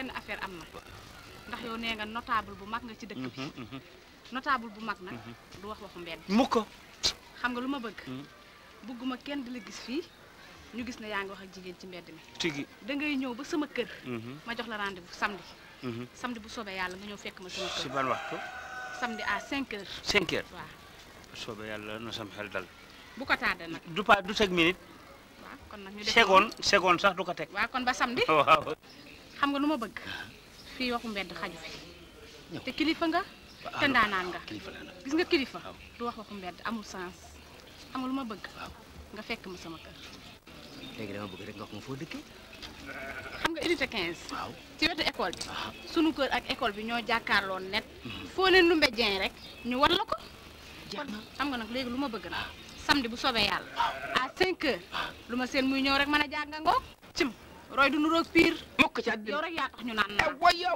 benn affaire am na ndax yow nee nga notable bu mag nga ci dëkk bi notable bu mag nag du wax waxu mbedd mukk xam nga lu ma bëgg bëgguma kenn di la gis fii ñu gis ne yaa ngi wax ak jigéen ci mbedd mi tigi da ngay ñëw ba sama kër ma jox la rendez-vous samedi samedi bu soobee yàlla nga ñëw fekk ma sama kër si ban waxtu samedi à 5 heures 5 heures waaw soobee yàlla na sam xel dal bu ko tardé nag du pas du teg minute waaw kon nag ñu def seconde sax du ko teg waaw kon ba samedi waaw xam nga lu ma bëgg fii waxu mbedd xaju fi te kilifa nga te ndaanaan nga gis nga kilifa du wax waxu mbedd amul sens xam nga lu ma bëgg nga fekk ma sama kër léegi dama bëgg rek nga wax ma foo dëkkee xam nga unité 15 waaw ci wetu école bi sunu kër ak école bi ñoo jàkkaarloo net foo leen lu mbéjeen rek ñu war la ko kon xam nga nag léegi lu ma bëgg nag samedi bu soobee yàlla à 5 heures lu ma seen muy ñëw rek mën a jàng ngoog cim roy du nuroog pire mukk ci àddina yow rek yaa tax ñu naan na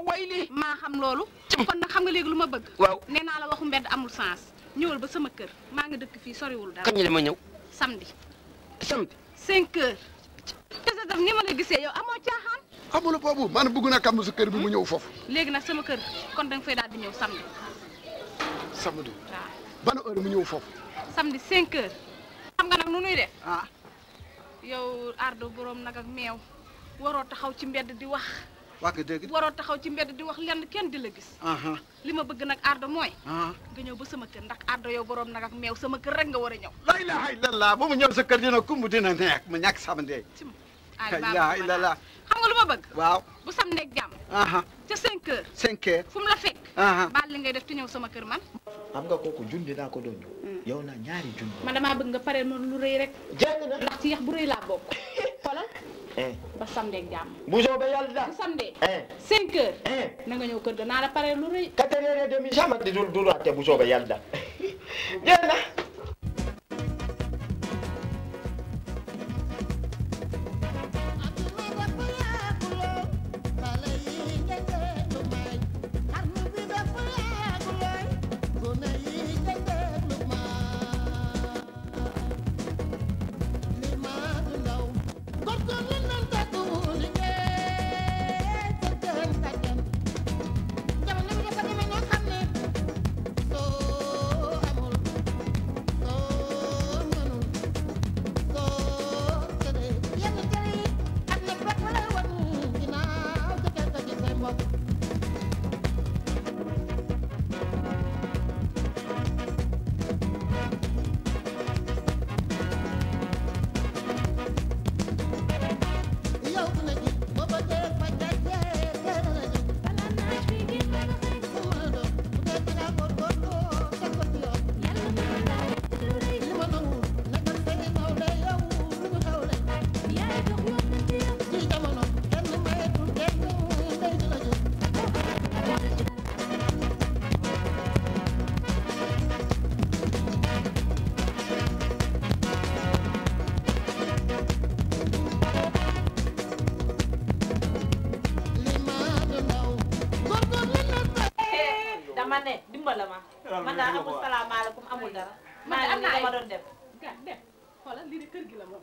way li maa xam loolu kon nag xam nga léegi lu ma bëgg waaw nee naa la waxu mbedd amul sens ñëwal ba sama kër maa ngi dëkk fii soriwul dara kañ la ma ñëw samedi samedi 5 heures te sa tam ni ma la gisee yow amoo caaxaan xamula boobu man bëgg naa kam sa kër bi mu ñëw foofu léegi nag sama kër kon danga fay daal di ñëw samedi samedi waaw ban heure mu ñëw foofu samedi 5 heures xam nga nag nu nuy def yow ardo borom nag ak meew waroo taxaw ci mbedd di wax wax nga dëgg waroo taxaw ci mbedd di wax lenn kenn di la gis li ma bëgg nag ardo mooy nga ñëw ba sama kër ndax ardo yow borom nag ak meew sama kër rek nga war a ñëw la ilaha illallah bu mu ñëw sa kër dina kumb dina neex ma ñàkk sama ndey la ilaha illallah xam nga lu ma bëgg waaw bu sam nekk jàmm ca 5 heures 5 heures fu mu la fekk baal li ngay def te ñëw sama kër man xam nga kooku junni daa ko doon yow naa ñaari junni man damaa bëgg nga pare noonu lu rëy rek jàng na ndax ci yax bu rëy laa bokk xoolal ba samedi ak jàmm bu soobee yàlla daal bu samedi 5 heures na nga ñëw kër ga naa la pare lu rëy 4h30 sama di du raate bu soobee yàlla daal jàng na man daal amul salaamaaleykum amul dara. man am naa ma doon def. def xoolal lii de kër gi la moom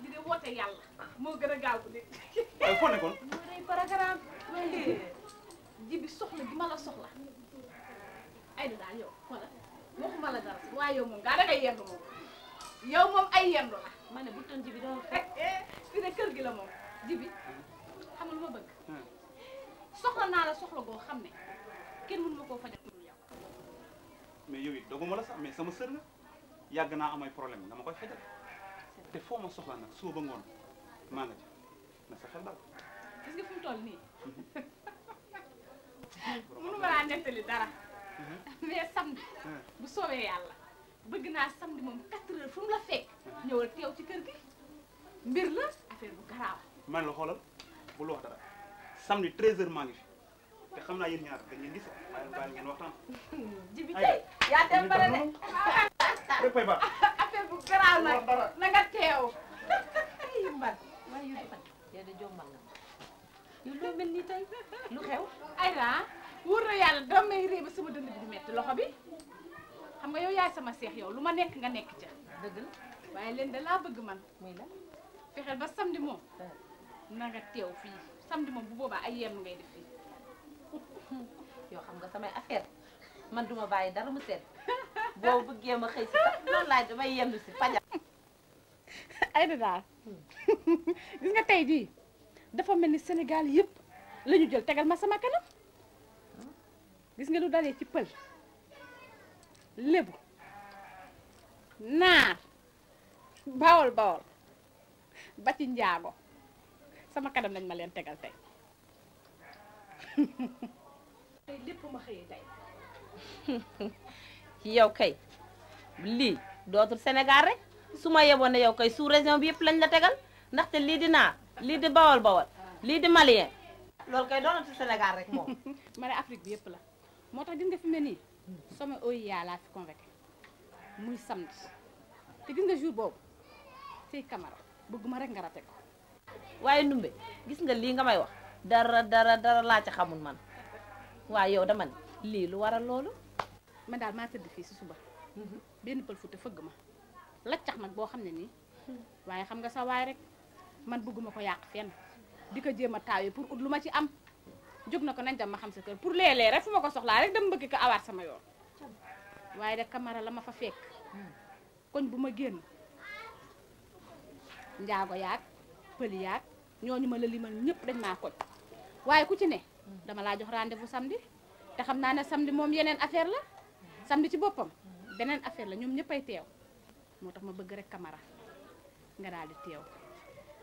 lii de woote yàlla moo gën a gaaw bu dee. foo nekkoon. moo day programme. ji bi soxla gi ma la soxla. ay da daal yow xoolal waxuma la dara waaye yow moom daa da ngay yendu moom yow moom ay yendu la. ma ne bu toon ji bi dama fii de kër gi la moom ji bi xam nga lu ma bëgg. soxla naa la soxla goo xam ne kenn mënu ma koo fajal. mais yow it doguma la sax mais sama sër nga yàgg naa amay problème dama koy fajal te foo ma soxla nag suba ba ngoon maa nga ci na sa xel daal. gis nga fi mu toll nii mënu ma laa nettali dara mais samedi bu soobee yàlla bëgg naa samedi moom 4 heures fu mu la fekk ñëwal teew ci kër gi mbir la affaire bu garaaw. man la xoolal bul wax dara samedi 13h maa ngi fi te xam naa yéen ñaar dañ leen gis waaye baal ngeen waxtaan. jibi tey yaa dem bare de affaire bu garaaw nag na nga teew. mbar waaye yu defal yaa de jombal nga yow loo mel nii tey lu xew. aywa wóor na yàlla dama may réew ba sama dënd bi di metti loxo bi xam nga yow yaay sama seex yow lu ma nekk nga nekk ca. dëgg la waaye leen da laa bëgg man muy la fexeel ba samedi moom na nga teew fii samedi moom bu boobaa ay yenn ngay def fii. yoo xam nga samay affaire man duma bàyyi dara mu seet boo bëggee ma xëy si sax noonu laay damay yenn si fajar. ay da daal gis nga tey jii dafa mel ni Sénégal yëpp la ñu jël tegal ma sama kanam gis nga lu dalee ci pël lébu naar bawol bawol ba ci njaago sama kanam lañ ma leen tegal tey tey lépp ma xëyee tey yow kay lii dootul Sénégal rek su ma yeboon ne yow kay sous région bi yëpp lañ la tegal ndaxte lii di naar lii di bawol bawol lii di malien loolu kay doonatul Sénégal rek moom. ma ne Afrique bi yëpp la moo tax gis nga fi mu ne nii sama OIA laa fi convoqué muy samedi te gis nga jour boobu tey Camara bëgguma rek nga rate ko. waaye Ndumbe gis nga lii nga may wax dara laa ci xamul man waaye yow dama ne lii lu waral loolu. man daal maa tëdd fii si suba benn pël Fuuta fëgg ma laccax nag boo xam ne nii waaye xam nga sa waay rek man bëgguma ko yàq fenn di ko jéem a taawee pour ut lu ma ci am jóg na ko nañ dem ma xam sa kër pour léeg-léeg rek fu ma ko soxlaa rek dem mbëkki ko awaat sama yoon waaye de Camara la ma fa fekk koñ bu ma génn njaago yaag pël yaag ñooñu ma la limal ñëpp dañ maa koñ waaye ku ci ne dama laa jox rendez-vous samedi te xam naa ne samedi moom yeneen affaire la samedi ci boppam beneen affaire la ñoom ñëppay teew moo tax ma bëgg rek Camara nga daal di teew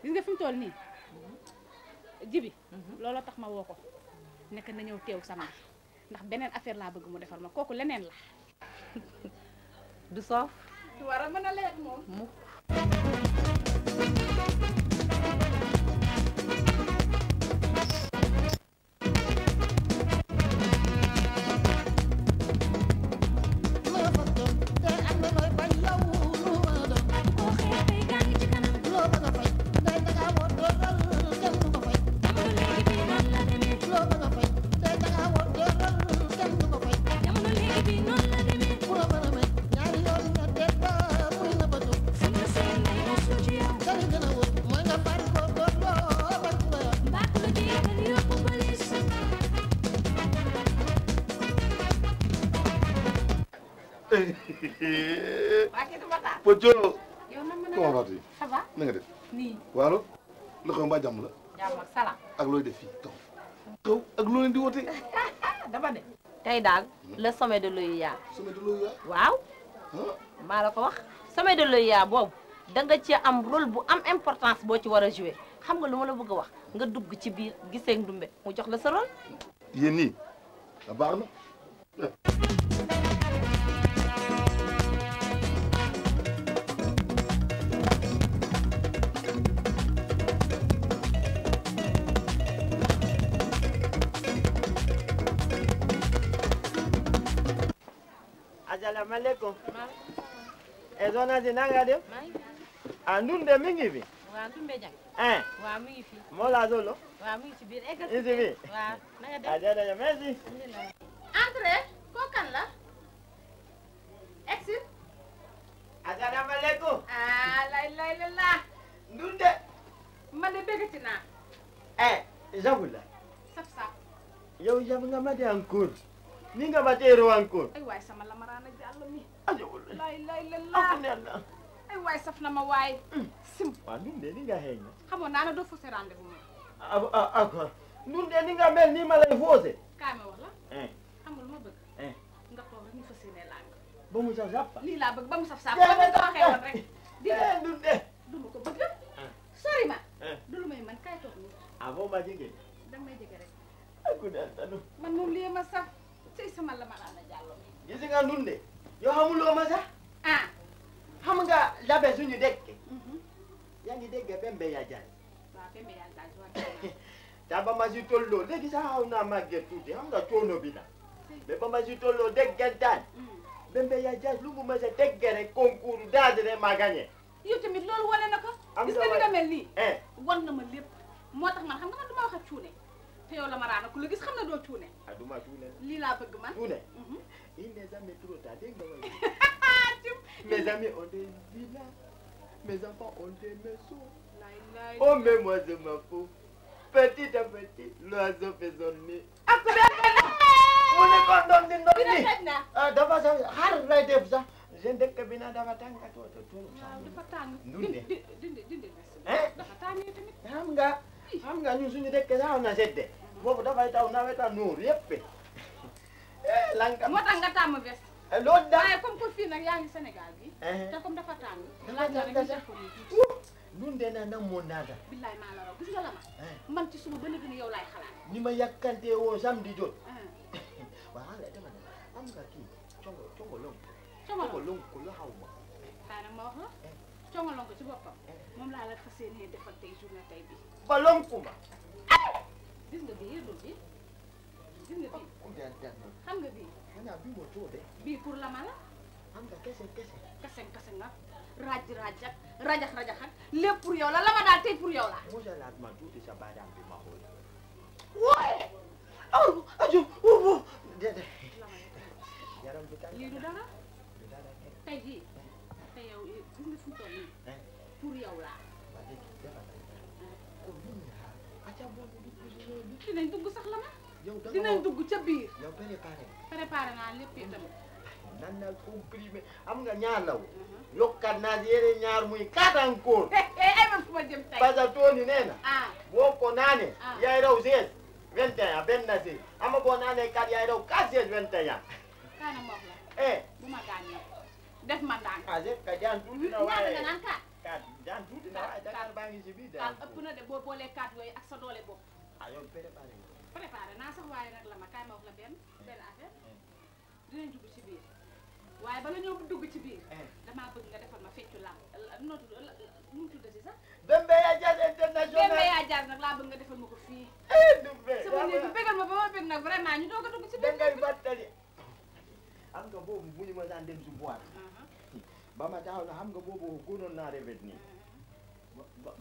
gis nga fi mu toll nii jibi looloo tax ma woo ko nekk na ñëw teew samedi ndax beneen affaire laa bëgg mu defar ma kooku leneen la du soof du war a mën a leer moom mu Pocho. yow na mën Comment vas-tu? ça va Na nga def? nii Waalo. Lu xew mbaa jàmm la. jàmm ak salaam Ak looy def fii taw. Taw ak loo leen di woote. dama ne tey daal le sommet de l'OUA Sommet de l'OUA. waaw maa la ko wax sommet de l'OUA boobu da nga ci am rôle bu am importance boo ci war a jouer xam nga lu ma la bëgg a wax nga dugg ci biir gisee Ndumbe mu jox la sa rôle. Yéen nii. A baax na. Assalamualaikum. Zona si na nga def? Ndunde mi ngi fi? waaw Ndumbe Jang waaw mi ngi fi moo la solo? waaw mi ngi ci biir eggal Isi fi? waaw na nga def Jërëjëf merci. entré koo kan la exit Assalamualaikum. lay la Ndunde. man de bëggati naa Jabula. saf saf Yow jab nga ma de encore. Ni nga ma teeru encore. ay waay sama lamaraana jàll mi Jabula. lay la Afunella. ay waay saf na ma waay sim Wa Ndunde ni nga xeeñ. xamoon naa ne doo fausse rendez-vous moom D'accord. Ndunde ni nga mel ni ma lay foose. kaay ma wax la xam nga lu ma bëgg nga toog rek ñu fas yéene làng Ba mu sa zappa. lii laa bëgg ba mu saf saf ba mu ko waxee woon rek di Ndunde. du ma ko bëgg sori ma du lu may man kaay toog nii Abo ma jige. danga may jege rek Aku dal tanu. man moom lii ma saf ci sama lamaraana jàll mi Gis nga Ndunde. Yow xamuloo ma sax. xam nga labe suñu dëkk yaa ngi dégg Bembe ya jaay waaw Bembe yaa jaay waaw te ba ma si tolloo léegi sax xaw naa màgget tuuti xam nga coono bi la mais ba ma si tolloo déggantaan Bembe ya jaay lu mu mës a dégg rek concours daal rek ma gagné. yow tamit loolu wane na ko Am gis nga nga ni waay. nga mel nii eh wan na ma lépp moo tax man xam nga man du ma wax ak cuune te yow lamaraana ku la gis xam na doo cuune ah du ma tuune lii laa bëgg man tuune il n'est jamais trop tard dégg nga way mes amis ont des villas mes enfants ont des maisons lay lay oh mais moi je m'en fous petit à petit l'oiseau fait son nid ak mu ne ko doon di ndox ni dafa sa xar lay def sax je dëkk bi na dafa tàng tuuti waaw dafa tàng. Ndunde. dindi dafa tàngee tamit. xam nga ñun suñu dëkk sax na sedde boobu dafay taw naweta nuur yëpp lanka moo tax nga tàmm veste. loolu da waaye comme que fii nag yaa ngi Sénégal bi. te comme dafa tàng. laaj la rek ñu def ko nii tuuti. Ndunde na namoon naa da billaay maa la raw gis nga la ma. man ci suba ba léegi ni yow laay xalaat. ni ma yàkkante woo samedi jot waaw xam nga dama ne am nga kii congolong congolong ko la xaw ma xaaral nag ma wax la. congolong ko ci boppam. moom laa la fas yéenee defal tey journée tey bi. ba lonkuma gis nga bii yëdul bi gis nga bii xam nga bii xanaa bi moo coode bii pour la ma la. am nga kese kase nga raaj ak rajax ak lépp pour yow la la ma daal tey pour yow la. Moussa laat ma tuuti sa baadaam bi ma xool waaye aju déedéet yaram bi tàng lii du dara tey jii te yow gis nga fu mu toll nii pour yow la. dinañ dugg sax la ma. dinañ dugg ca biir. yow préparé naa lépp itam. nan na comprimé am nga ñaar law yokkat naa yére ñaar muy 4 encore ay man fu ma jëm tey. parce que Tony nee na boo ko naanee Ah. yaay raw 16 21 benn na si ama boo naanee 4 yaay raw 4 16 21 kaana ma wax la bu ma gaañ nag def ma ndànk. ka jaan tuuti na ñaata waaye nga naan kaat. jaan tuuti na waaye Dakar baa ngi si biir kaat ëpp na de boo boolee kaat yooyu ak sa doole bopp. yow préparé préparé naa sax waaye nag la ma kaay ma wax la benn affaire dinañ dugg ci biir waaye bala ñoo dugg ci biir damaa bëgg nga defal ma feccu lam noo tudd nu mu tuddati sax. Bembe yaa Jazz international Bembe yaa Jazz nag laa bëgg nga defal ma ko fii. sama néeg bi bégal ma ba ma bég nag vraiment ñu doog a dugg ci biir. dangay battali xam nga boobu bu ñu ma daan dem si boîte ba ma taxaw na xam nga boobu gënoon naa rafet nii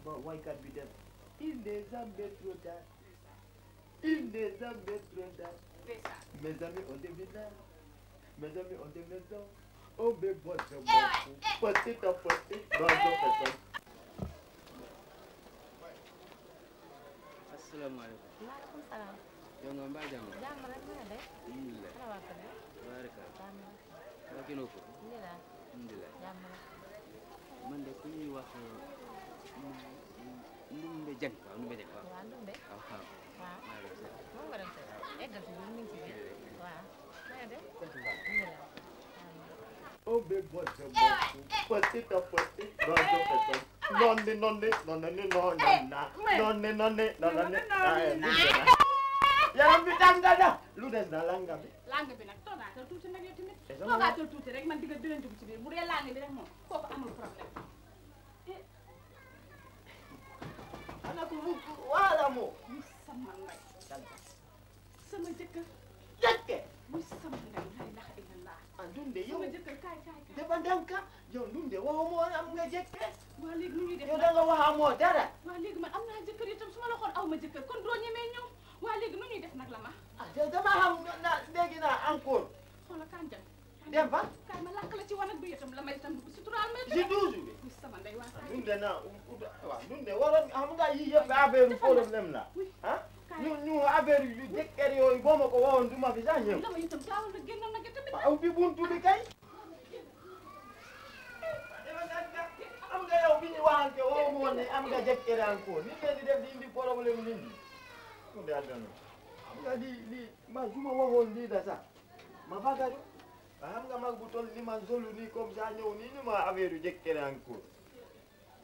ba waykat bi def il n'est jamais trop tard il n'est jamais trop tard mes amis on devient là mes amis on devient là on me boit de mon petit à petit dans nos personnes. asalaamaaleykum. maaleykum salaam. yow nga mbaa jàmm. jàmm rek nga def. alhamdulilah. ana waa kër gi. baarakaal. jàmm rek. waa kii noo ko. alhamdulilah. alhamdulilah. jàmm rek. man de ku ñuy wax Ndumbe Jeng. waaw Ndumbe Jeng waaw. waaw Ndumbe. waaw waaw. waaw. maa ngi lay seet. moom nga dem seet. eggal si biir mi ngi si biir. waaw. na nga def. alhamdulilah. On me boit de mon petit à petit dans nos personnes. Non, yaram bi tànga da lu des na langa bi langue bi nag toogaatal tuuti nag yow tamit. toogaatal tuuti rek man digga dinañ dugg ci biir bu dee langue bi rek moom kooku amul problème. ana ko wala mo muy sama ndey sama jëkkër jekke muy sama ndey la ilaha illallah. Ndunde yow sama jëkkër kaay dafa danka yow Ndunde waxoo moo am nga jekke waa léegi nu ñuy def yow da nga wax amoo dara waa léegi man am naa jëkkër itam su ma la xoon aw ma jëkkër kon doo ñemee ñëw waa léegi nu ñuy def nag la ma. dama xam na léegi naa encore xoola kanjam dem fa kaay ma làkk la ci wanag bi itam la may itam dugg si turaal may si douze bi muy sama ndey waa Ndunde na waaw Ndunde waroon xam nga yii yëpp affaire problème la ah ñu affaire yu jëkkër yooyu boo ma ko waxoon du ma fi sax ñëw dama itam gaawal na génn nag tamit waaw ubbi buntu bi kay am nga yow bi ñu waxante woo moo ne am nga jëkkër encore ni ngeen di def di indi problème nit ñi mu de àdduna xam nga lii man su ma waxoon lii da sax ma fagadu xam nga mag bu toll ni man solu nii comme ça ñëw nii ni ma affaire yu jëkkër encore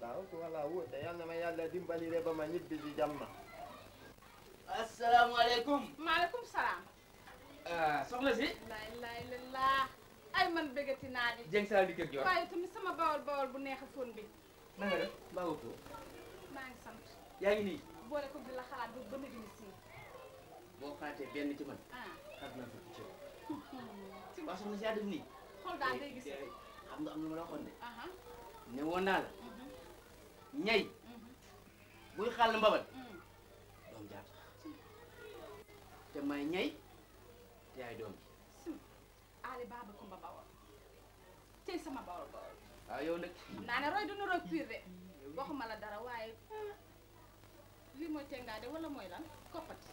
waaw ko wala wóote yal na ma yàlla dimbali re ba ma ñibbi si jàmm asalaamaaleykum. maaleykum salaam. soxna si. la ilaha illallah ay man bëggati naa di. Jeng Saal di kër gi waaye tamit sama bawol bu neex a fóon bi. na nga def mbaa nga ko. maa ngi sant. yaa ngi nii. boole ko di la xalaat ba nëgë ni si. boo xalaatee benn ci man. xam naa ko ci yow. waa soxna si yaa def nii. xool daal day gis. xam nga am na ma la waxoon de. ne woon naa la. ñay. buy xàll mbabat. doom jaar te may ñay te yaay doom ji. Ali Baba Kumba Bawol tey sama bawol waaw yow nag. naa ne roy du nu roy pire de waxuma la dara waaye lii mooy tengaa de wala mooy lan koppati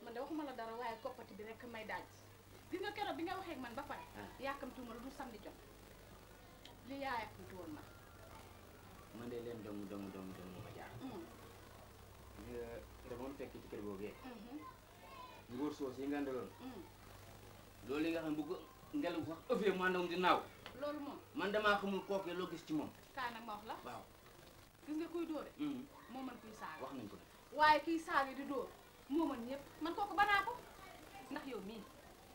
man de waxuma la dara waaye koppati bi rek may daaj gis nga keroog bi nga waxee ak man ba pare yàkkamtuwuma la du samedi jot li yaa yàkkamtu woon na man de leen dong ma jaar moom fekk ci kër boobu nguur soos yi nga andaloon loolu yi nga xam ne bu ko ngelaw sax ëffee mandam di naaw loolu moom man damaa xamul kookee loo gis ci moom kaa nag ma wax la waaw gis nga kuy dóore moo mën kuy saaga wax nañ ko de waaye kiy saaga di dóor moo mën ñëpp man kooku banaa ko ndax yow mii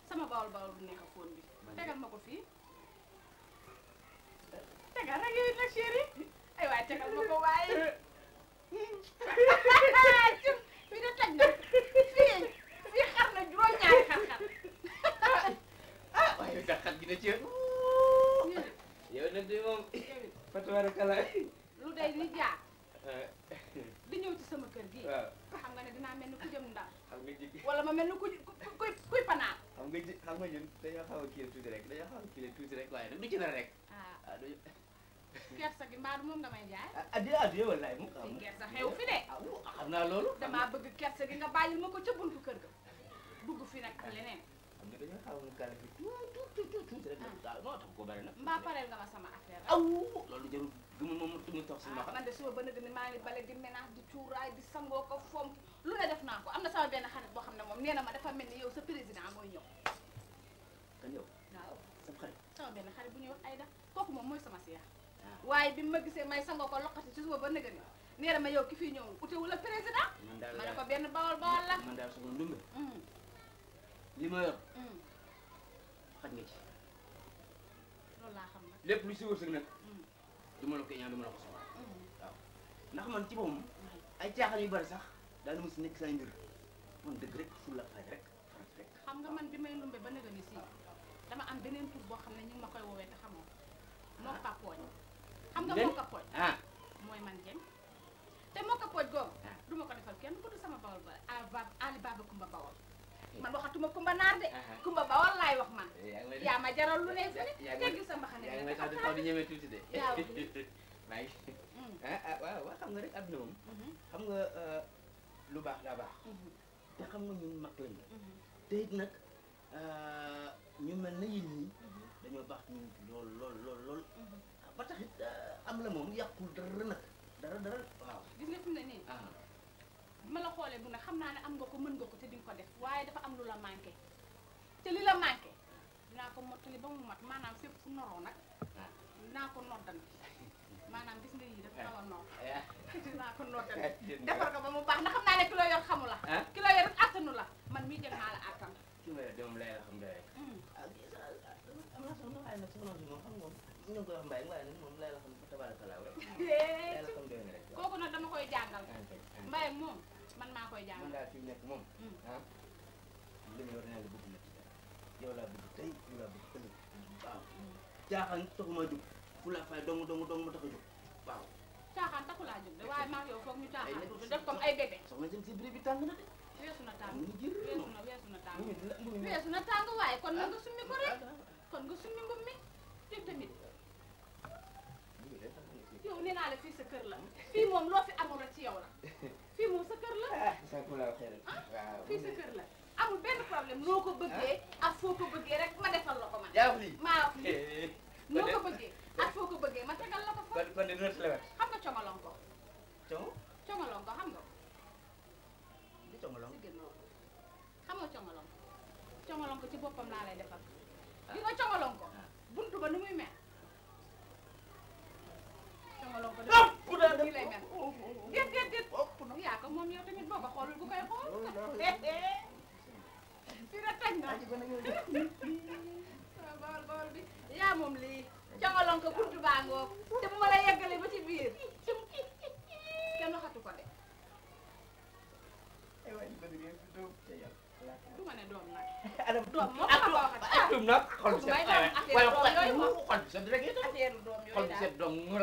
sama bawol bu nekk fóon bi tegal ma ko fii tegal rek yow nag chéri ay waaye tegal ma ko waaye fii de toj na fii xar na juróom-ñaari xar-xar waaye xar gi na ci yow nag de moom fa tabarakallah lu day ni jaar di ñëw ci sama kër gi xam nga ne dinaa mel ni ku jëm Ndar xam nga ji wala ma mel ni kuy panaan xam nga ñun dañoo xaw a kii tuuti rek tuuti rek waaye nag du ci dara rek kersa gi mbaa du moom nga may jaay addiya wallaay mu xam kersa xew fi de xam naa loolu damaa bëgg kersa gi nga bàyyil ma ko ca buntu kër ga dugg fi nag ak leneen xam nga dañoo xaw a kàlla fi tuuti rek waaw noo tax ko bari nag mbaa pareel nga ma sama affaire aw loolu jarul gëmul moom mu toog si ma man de suba ba nëgg ni maa ngi bale di ménage di cuuraay di sangoo ko foom lu ne def naa ko am na sama benn xarit boo xam ne moom nee na ma dafa mel ni yow sa président mooy ñëw kan yow waaw sama xarit sama benn xarit bu ñuy wax Aïda kooku moom mooy sama seex waaye bi ma gisee may sangoo ko loqati ci suba ba nëgg ni nee na ma yow ki fii ñëw utewul la président ma ne ko benn bawol la man daal soxna Ndumbe li ma yor xaj nga ci loolu laa xam nag lépp lu si wërsëg nag du ma la ko ñaan du ma la ko soxla waaw ndax man ci boppam ay caaxaan yu bari sax daal ma si nekk say mbir man dëgg rek fulla fay rek xam nga man bi may Ndumbe ba nëgg ni si dama am beneen tur boo xam ne ñu ngi ma koy woowee te xamoo moo kapooñ xam nga moo kapooñ mooy man jeng te moo kapooñ googu du ma ko defal kenn ku du sama bawol ba Ali Baba Kumba Bawol man waxatuma Kumba Naar de Kumba Bawol laay wax man yaa ma jaral lu ne fi teggi sa mbaxane yaa ngi may tax di xaw di ñeme tuuti de maa ngi waaw xam nga rek adduna moom xam nga lu baax daa baax te xam nga ñun mag lañu te it nag ñu mel na yéen ñii dañoo baax ñun lool ba tax it am la moom yàqul dara nag dara waaw gis nga fi mu ne nii bi ma la xoolee bu ne xam naa ne am nga ko mën nga ko te di nga ko def waaye dafa am lu la manqué te li la manqué dinaa ko mottali ba mu mat maanaam fépp fu noroo nag dinaa ko noddan maanaam gis nga yii dafa xaw a noor dinaa ko noddan defar ko ba mu baax ndax xam naa ne ki loo yor xamu la ki loo yor attanu la man mii jël naa la attan ki ma yor de moom lay la xam rek am na soxna waaye nag soxna si moom xam moom ñu ngi koy wax Mbaye waaye nag moom lay la xam fa tabarakallah rek lay la xam doy na rek kooku nag dama koy jàngal Mbaye moom man maa koy jàngal man daal fi mu nekk moom li ma yor nee la bëgg na ci yow laa bëgg tey yow laa bëgg ëllëg waaw caaxaan taxuma jóg fu la fay dong ma tax a jóg waaw caaxaan taxu laa jóg de waaye maa yow foog ñu caaxaan tuuti def comme ay bébé soxna jëm si biri bi tàng na de weesu na tàng weesu weesu na tàng waaye kon na nga summi ko rek kon nga summi mbub mi te tamit yow nee naa la fii sa kër la fii moom loo fi amul rek ci yow la fii moom sa kër la fii sa kër la amul benn problème noo ko bëggee ak foo ko bëggee rek ma defal la ko man maa wax lii noo ko bëggee ak foo ko bëggee ma tegal la ko foofu kon de noonu la wet xam nga congolon ko congolon ko xam nga di congolon xam nga congolon ko ci boppam laa lay defal di nga congolon ko buntu ba nu muy mel congolon ko nii lay mel déet yaa ko moom yow tamit boo ko xoolul bu koy xool fii rek tañ na bawol bi yaa moom lii congolon ko buntu baa ngoog te bu ma la yeggalee ba ci biir kenn waxatu ko de du ma ne doom nag doom moo ko ma waxati doom nag xol bi set rek affaire doom yooyu xol bi set doom moo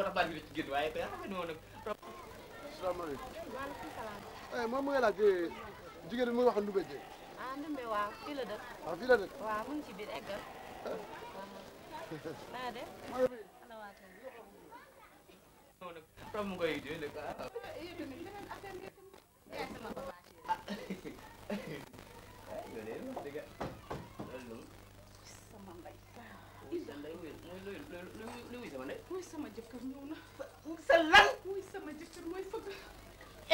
tax baat bi ci génn waaye ko xam ne nag asalaamaaleykum maaleykum salaam. moom mu ngi laajte jigéen bi muy wax Ndumbe Dieng. Ndumbe waaw fii la dëkk. waaw fii la dëkk. waaw mu ngi ci biir eggal. naa def. ana waa kër From mu koy dee nag ah. yow tamit beneen affaire nga tamit yaay sama papa chéri. Yow de wax dëgg loolu sama ndey. sa ndey muy sama ndey. mooy sama jëkkër ñëw na. sa lan. mooy sama jëkkër mooy fëgg.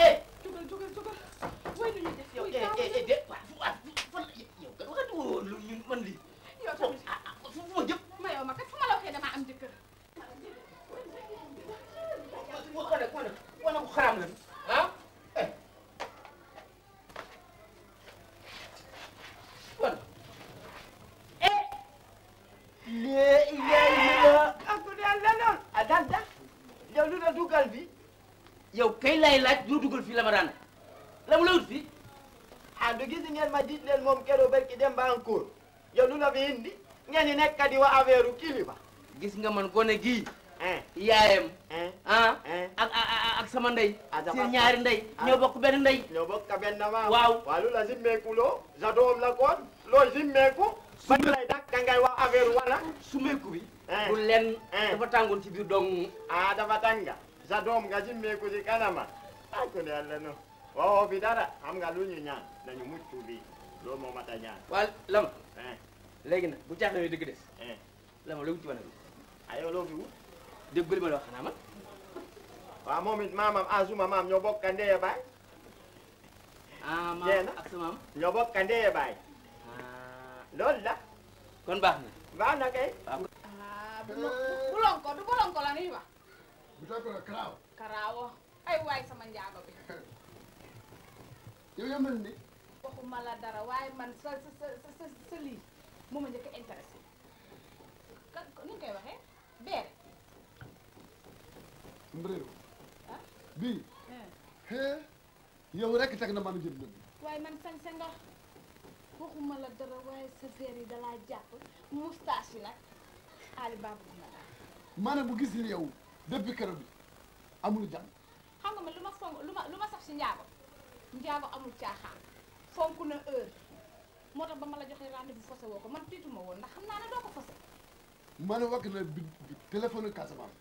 eh. jógal. woy nu ñuy def yow muy gaaw de waaw fan yow kat waxati woo lu ñu man lii. yow tamit fu ma jëm. ma yow ma kat fu ma la waxee damaa am jëkkër. wana ko xaram la ah wan yow lu la dugal bi yow kay lay laaj doo dugal fii la ma daan la mu la wut fii du gis ngeen ma diit leen moom keroog barki dem ba encore yow lu la fi indi ngeen di nekk di wa affaire kilifa gis nga man gone gii yaayam ak sama ndey seen ñaari ndey ñoo bokk benn ndey ñoo bokk benn maam waaw waaw lu la simmeekuloo sa doom la koon loo simmeeku ba lay dak dangay wax affaire wala sumeeku bi du len dafa tàngoon ci biir dong dafa tànga sa doom nga simmeeku ci kanama ko ne yàlla no waxoo fi dara xam nga lu ñu ñaan nañu mucc bi loolu moo mat a ñaan waaw lama léegi nag bu caaxaan dëgg des lama la wut ci wana bi yow loo fi wut dégg li ma la wax xanaa man waaw moom it maamam suma maam ñoo bokk ndeye baay maam ak sa maam ñoo bokk ndeye baay loolu la kon baax na kay bulonko du bulonko la nuy wax bu tey ko la karaaw. karaawo ay waay sama njaago bi yow mel ni. waxuma la dara waaye man sa lii moo ma njëkk a intéressé ni nga koy waxee beere mbréew bii yow rek teg na man jël bi waaye man sañ-sa nga waxuma la dara waaye sa feer yi dalaa jàpp moustache yi nag Ali Babou na daal maanaam bu gis ni yow depuis keroog bi amul jàmm xam nga man lu ma fonk lu ma saf si njaago amul caaxaan fonk na heure moo tax ba ma la joxee rendez-vous faussé woo ko man tiituma woon ndax xam naa ne doo ko faussé maanaam wakk na bi téléphone Casamance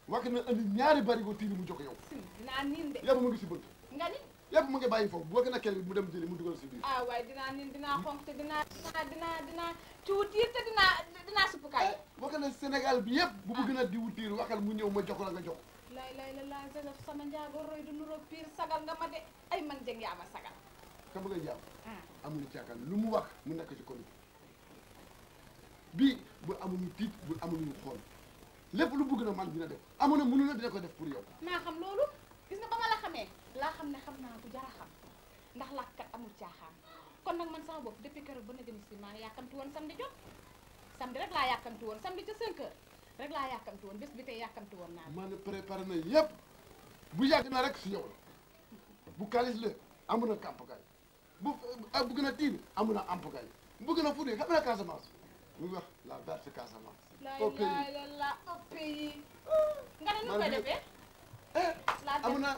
wakk na andi ñaari barigo tiiri mu jox yow dinaa niin de yëpp mu ngi si bënt nga ni yëpp mu ngi bàyyi foofu bu wakk na kenn mu dem jëli mu dugal si biir waaye dinaa niin dinaa xonk te dinaa tuutiir te dinaa suppukaay wakk na Sénégal bi yëpp bu bëgg na di wutiir waxal mu ñëw ma jox la nga jox lay la Joseph sama njaago roy du nuroo pire sagal nga ma de ay man jëng yaa ma sagal ka bëgg a jàpp amul caakaan lu mu wax mu nekk ci kon bii bu amuñu tiit bu amuñu xool lépp lu bëgg na man dina def amu na mënu na dina ko def pour yow naa xam loolu gis nga ba ma la xamee laa xam ne xam naa bu jara xam ndax làkkat amul caaxaan kon nag man sama bopp depuis keroog ba na gën si maa yàkkamti woon samedi jot samedi rek laa yàkkamti woon samedi ca 5 heures rek laa yàkkamti woon bés bi tey yàkkamti woon naa maa ne préparé na yëpp bu yàgg na rek si yow la bu kalis la amu na kàmpkaay bu gën a tiir amu na ampkaay bu gën a fuddee xam na Casamance mu ngi wax la verte Casamance au pays la au pays nga ne nu koy defee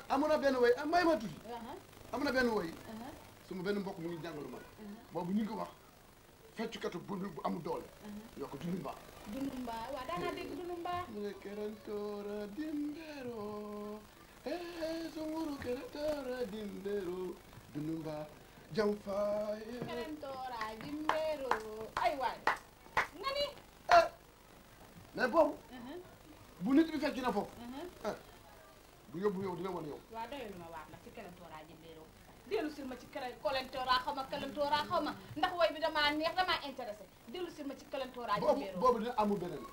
amu na benn woy may ma tuuti amu na benn woy suma benn mbokk mu ngi jàngalu man boobu ñu ngi ko wax feccukatu bu amul doole yoo ko dundu mbaa waaw daanaa dégg dundu mbaa mu ne kerentoora dimbero sunguru kerentoora dimbero dundu mbaa jam faay kerentoora dimbero ay waay nga ni mais boobu bu nit bi fecc na foofu bu yóbbu yow dina wane yow waaw doyul ma waat nag ci kerentoora dimbero dellu sil ma ci kolentoora xaw ma kelentoora xaw ma ndax woy bi damaa neex damaa intéressé dellu sil ma ci kelentoora dimbero boobu dina amul beneen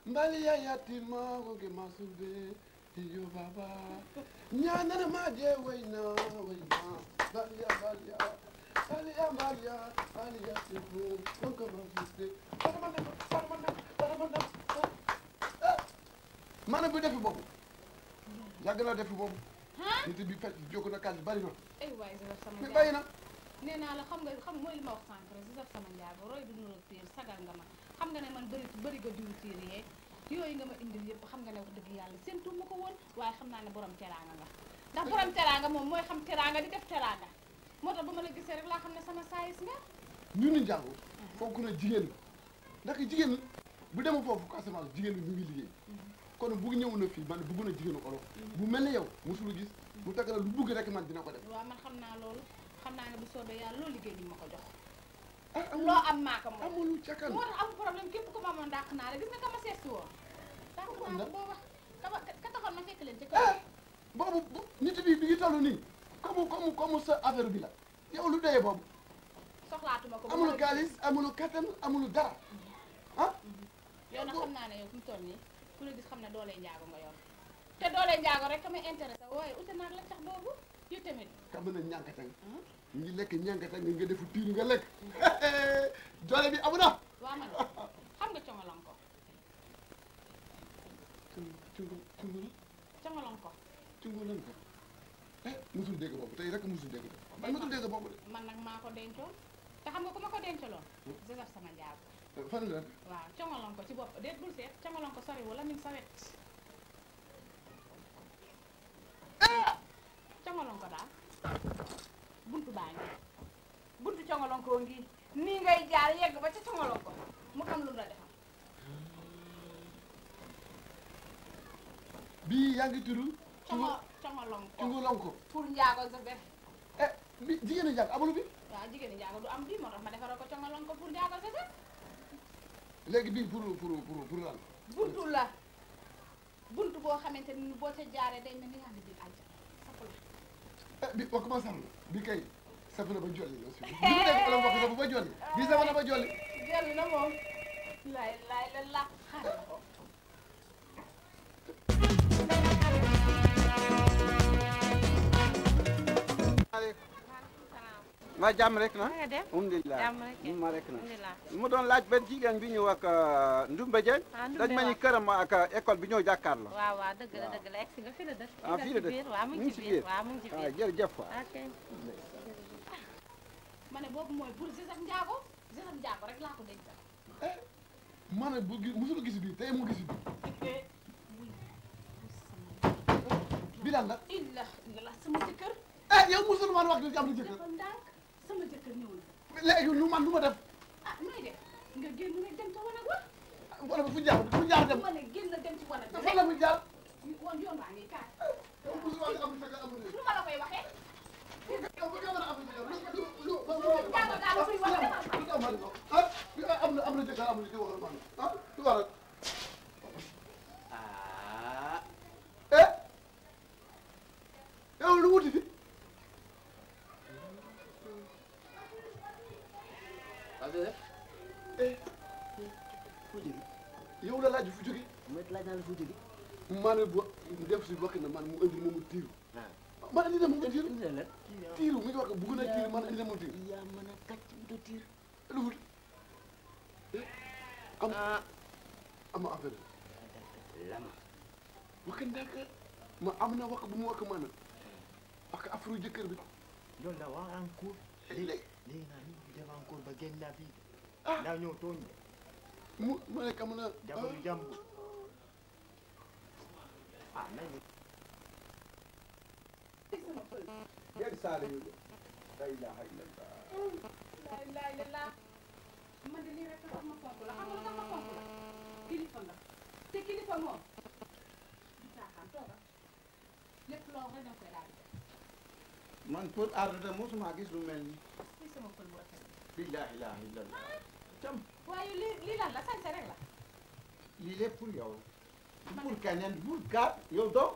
mbaliya yatima woge masube iyo baba ñaanana ma je wayna mbaliya sifu woge masube maanaam bu defi boobu yàgg naa defi boobu nit bi fekk jóg na kaas bari na ay waay sama mais bàyyi na nee naa la xam mooy li ma wax sànq rek Joseph sama njaago roy du nuroo piir sagal nga ma xam nga ne man bëri ga diwu tiir yeeg yooyu nga ma indil yëpp xam nga ne wax dëgg yàlla séntu ma ko woon waaye xam naa ne borom teraanga nga ndax borom teraanga moom mooy xam teraanga di def teraanga moo tax ba ma la gisee rek laa xam ne sama saayis nga ñu ni njàngo foofu na jigéen la ndax jigéen bu demee foofu Casamance jigéen bi mu ngi liggéey kon bu ñëw na fii man bëgg na jigéenu olof bu mel ni yow musulu gis mu fekk la lu bëgg rek man dina ko def waaw man xam naa loolu xam naa ne bu soobee yàlla loo liggéey di ma ko jox ah loo am maaka moom amul cakal moo tax amul problème képp ko ma amoon dàq naa la gis nga ka ma seetsi woon dàq naa ko booba ka taxoon ma fekk leen ci kër boobu nit bi ngi toll nii comme sa affaire bi la yow lu doyee boobu soxlaatuma ko amul xaalis amul kattan amul dara ah yow nag xam naa ne yow fi mu toll nii ku la gis xam ne doolee njaago nga yor te doolee njaago rek ka may intéressé waaye ute naag la tax boobu yu tamit ka mën a ñànkatang ñu ngi lekk ñànkatang nga defu tiiru nga lekk doole bi amu na waaw man xam nga congolon ko congolon ko musul dégg boobu tey rek musul dégg man musul dégg boobu de man nag maa ko dencoon te xam nga ku ma ko dencaloon Joseph sama njaago fan la waaw congolon ko ci bopp déet bul seet congolon ko sori wala mi ngi sa wet congolon ko daal buntu baa ngi buntu congolon ko ngi nii ngay jaar yegg ba ca congolon ko mu xam lu mu la defal bii yaa ngi tudd congolon ko congolon ko pour njaago Joseph bi jigéen a njàng amulu bi waaw jigéen njaago du am bii moo tax ma defaral ko congolon ko pour njaago Joseph léegi bii pour lan buntu la buntu boo xamante ni boo ca jaaree day mel ni yaa ngi biir àjjana safu la bi wax comment saf na bi kay saf na ba jolli aussi bi mu nekk olof wax saf ba jolli bii saf na ba jolli jolli na moom laay la xaaral ko waa jàmm rek na nga def alhamdulilah jàmm rek ma rek na alhamdulilah mu doon laaj benn jigéen bi ñu wax Ndumbe Dieng dañ ma ni këram ak école bi ñoo jàkkaarloo waaw waaw dëgg la egg si nga fi la dëkk ah fii la dëkk waaw mu ngi ci biir waaw mu ngi ci biir waaw jërëjëf waay ok ma ne boobu mooy pour Joseph Njaago rek laa ko dencal ma ne bu musul gis bii tey mu gis bii bi lan la illa sama jëkkër yow musul man wax di am na jëkkër dafa ndànk sama jëkkër ñëw na léegi lu man lu ma def nooy def nga génn nag dem ca wanag wa wala fu jaar dem ma ne génn dem ci wanag fan la mu jaar woon yoon baa ngi kaay yow musul wax am na jëkkër amul lu ma la koy waxee yow bu nga mën a am na jëkkër jaago daal la koy wax am na jëkkër amul di waxal man du waral yow lu wuti fi yow la laaj fu jóge laaj naa la fu jóge maa ne bu def si wax na man mu indi moomu tiiru man indi na moomu tiiru tiiru mi ngi wax bugg na tiiru man indi na moomu tiiru yaa mën a kàcc bu do tiir lu wut am affaire lama wax ndànk ma am na wax bu mu wax man ak affaire jëkkër bi loolu la wax encore léegi naa ni def encore ba génn naa fii daa ñëw tooñ ma ne kam na jabaru jàmbur nañu yéen saale yu la ilaha illallah la ilaha illallah man de lii rek tax ma fonk la xam nga lu tax ma fonk la kilifa nga te kilifa moom du caaxaan tooga lépp loo wax rek danga koy daal di def man pour arde de mosuma gis lu mel ni fii sama pël bu rafet bi la ilaha illallah cam waaye lii lan la sañse rek la lii lépp pour yow la pour keneen pour gaat yow doo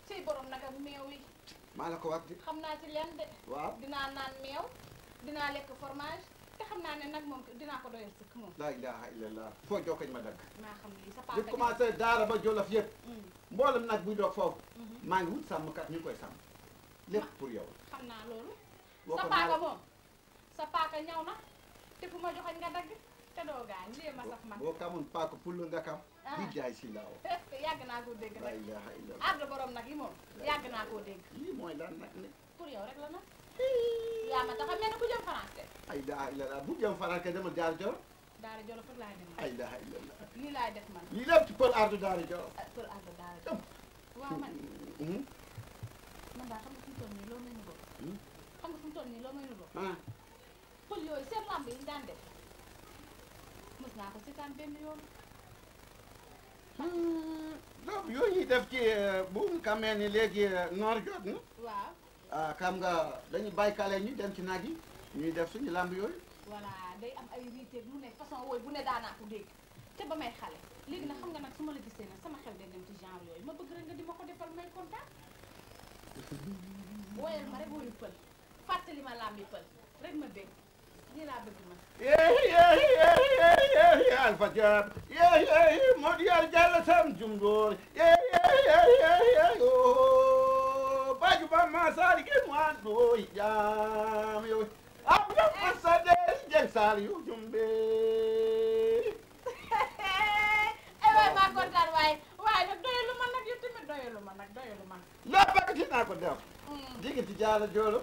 ciy borom nag ak meew yi maa la ko wax di xam naa ci leen de waaw dinaa naan meew dinaa lekk fromage te xam naa ne nag moom dinaa ko doyal sëkk moom la ilaha illallah foo jokkañ ma dagg maa xam lii sa li papa commencé daara ba jolof yëpp mboolem nag buy doog foofu maa ngi wut sàmmkat ñu koy sàmm lépp pour yow xam naa loolu boo sa ko paaka naaw moom sa paaka ñaw na te fu ma joxañ nga dagg te doo gaañ lii ma saf man boo kamoon paaka pour nga kam di jaay si laaw yàgg naa koo dégg la nag ilaha illallah arde borom nag yi moom yàgg naa koo dégg lii mooy lan nag ne pour yow rek la nag yaa ma tax a mel ne ku jëm France ay ilaha illallah bu jëm faral ke dama jaar jor daara jolo fër laay dem ay ilaha illallah lii laay def man lii lépp ci pël ardu daara jor pour arde daara jolo waaw man man daal xam nga fu mu toll nii loo may nuroo xam nga fu mu toll nii loo may nuroo pël yooyu seen lamb yi ñu daan def mës naa ko seetaan benn yoon donc yooyu ñuy def ci bu nga xamee ni léegi noor jot na waaw ah xam nga dañuy bàyyi kale ñu dem ci naaj yi ñuy def suñu lamb yooyu voilà day am ay riite lu ne façon wooy bu ne daanaa ko dégg te ba may xale léegi nag xam nga nag su ma la gisee nag sama xel day dem ci genre yooyu ma bëgg rek nga di ma ko defal may kontaan wooyal ma rek wooyu pël fàttali ma lambi pël rek ma bég lii laa bëgg ma Alpha Diab Modou Yar Diallo Sam Jumdor Baju ba ma sari ke mo ando jam yo abdam asade jeng sal yu jumbe waay maa kontaan waaye nag doyalu ma nag yow tamit doyalu ma nag doyalu ma la bakati na ko def digiti Diallo Jolo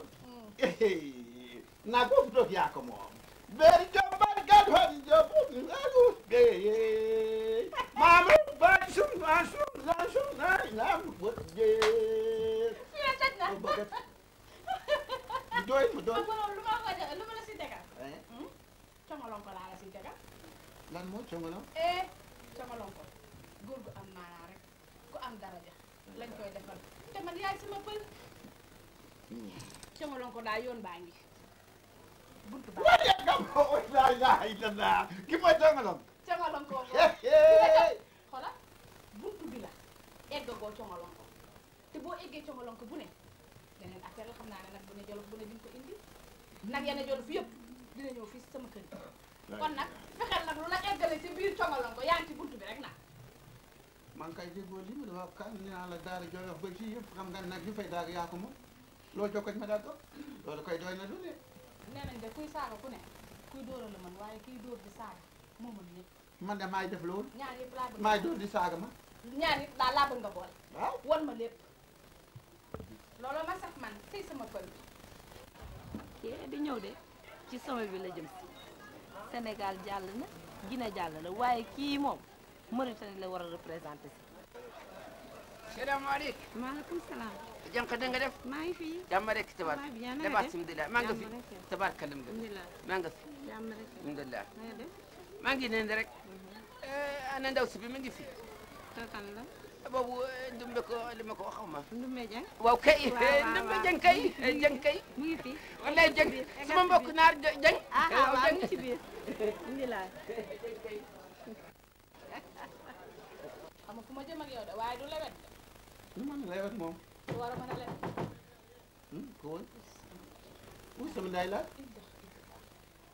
na go futok ya ko moom beri jombar gad hadi jobu ngalu ge mama ba sum na bot ge fii la tëj na doy mu doy lu ma la si tegal congolon ko laa la si tegal lan moo congolon congolon ko góor gu am maanaa rek ku am daraja lañ koy defal te man yaay sama pël congolon ko daa yoon baa ngi buntu baa wari ya gam o la ilaha illallah ki mooy congolon congolon ko xola buntu bi la eggagoo congolon ko te boo eggee congolon ko bu ne beneen affaire la xam naa ne nag bu ne jolof bu ne di nga ko indi nag yenn jolof yëpp dina ñëw fii sama kër kon nag fexeel nag lu la eggale ci biir congolon ko yaa ngi ci buntu bi rek nag man kay déggoo li ma dafa kan nee naa la daara jolof ba fii yëpp xam nga nag ñu fay daag yaa ko moom loolu jokko ma daal ko loolu koy doy na du ne nee nañ de kuy saaga ku ne kuy dóora la man waaye kuy dóor di saaga moo mën ñëpp man de maay def loolu ñaar yëpp laa bëgg maay dóor di saaga ma ñaar yëpp daal laa bëgg nga boole waaw won ma lépp loolu ma sax man tey sama pël kii di ñëw de ci sommet bi la jëm si Sénégal jàll na Guinée jàll na waaye kii moom Mauritanie la war a représenté si. salaamaaleykum. maaleykum salaam. jànq da nga def. maa ngi fi. jàmm rek tabar. maa bien na tabar alhamdulilah maa nga fi. jàmm rek. tabar kalam nga. alhamdulilah. maa nga fi. jàmm rek. alhamdulilah. na nga def. maa ngi neen rek. ana ndaw si bi mi ngi fi. kan la. boobu ndumbe ko li ma ko xaw ma. Ndumbe Dieng. waaw kay. waaw ndumbe Dieng kay. Dieng kay. mu ngi fi. wallaay Dieng sama mbokk naar Dieng. waaw mu ngi ci biir. alhamdulilah. xam nga fu ma jëm ak yow de waaye du lewet lu man lewet moom du war a mën a lewet ko woon muy sama nday la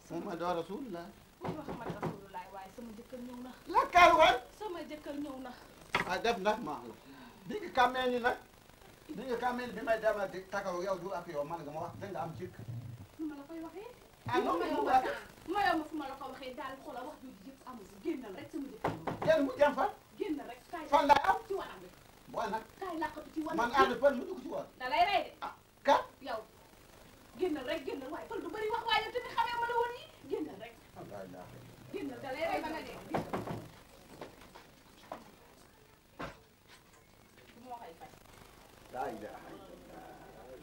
Muhammadu Rasulullah Muhammad Rasulullah waaye sama jëkkër ñëw na la kaar wan sama jëkkër ñëw na a def nag maa la di nga kàmmee ni nag di nga kàmmee ni bi may dama di takaw yow du ak yow man nga ma wax da nga am jikk fu ma la koy waxee ah non mayoo mu ma wax temps mayoo ma fu ma la ko waxee daal xoolal wax jooju yëpp amul génnal rek sama jëkkër ñëw na kenn mu dem fan génnal rek kaay fan laay am ci wanam bi booy nag kaay làqatu ci wanam man ànd pël mu dugg ci woon da lay rey de ah kat yow génnal rek génnal waaye pël du bëri wax waaye yow tamit xamee ma la woon yi génnal rek génnal da lay rey ba nga dee du ma waxay fay la ilaha illallah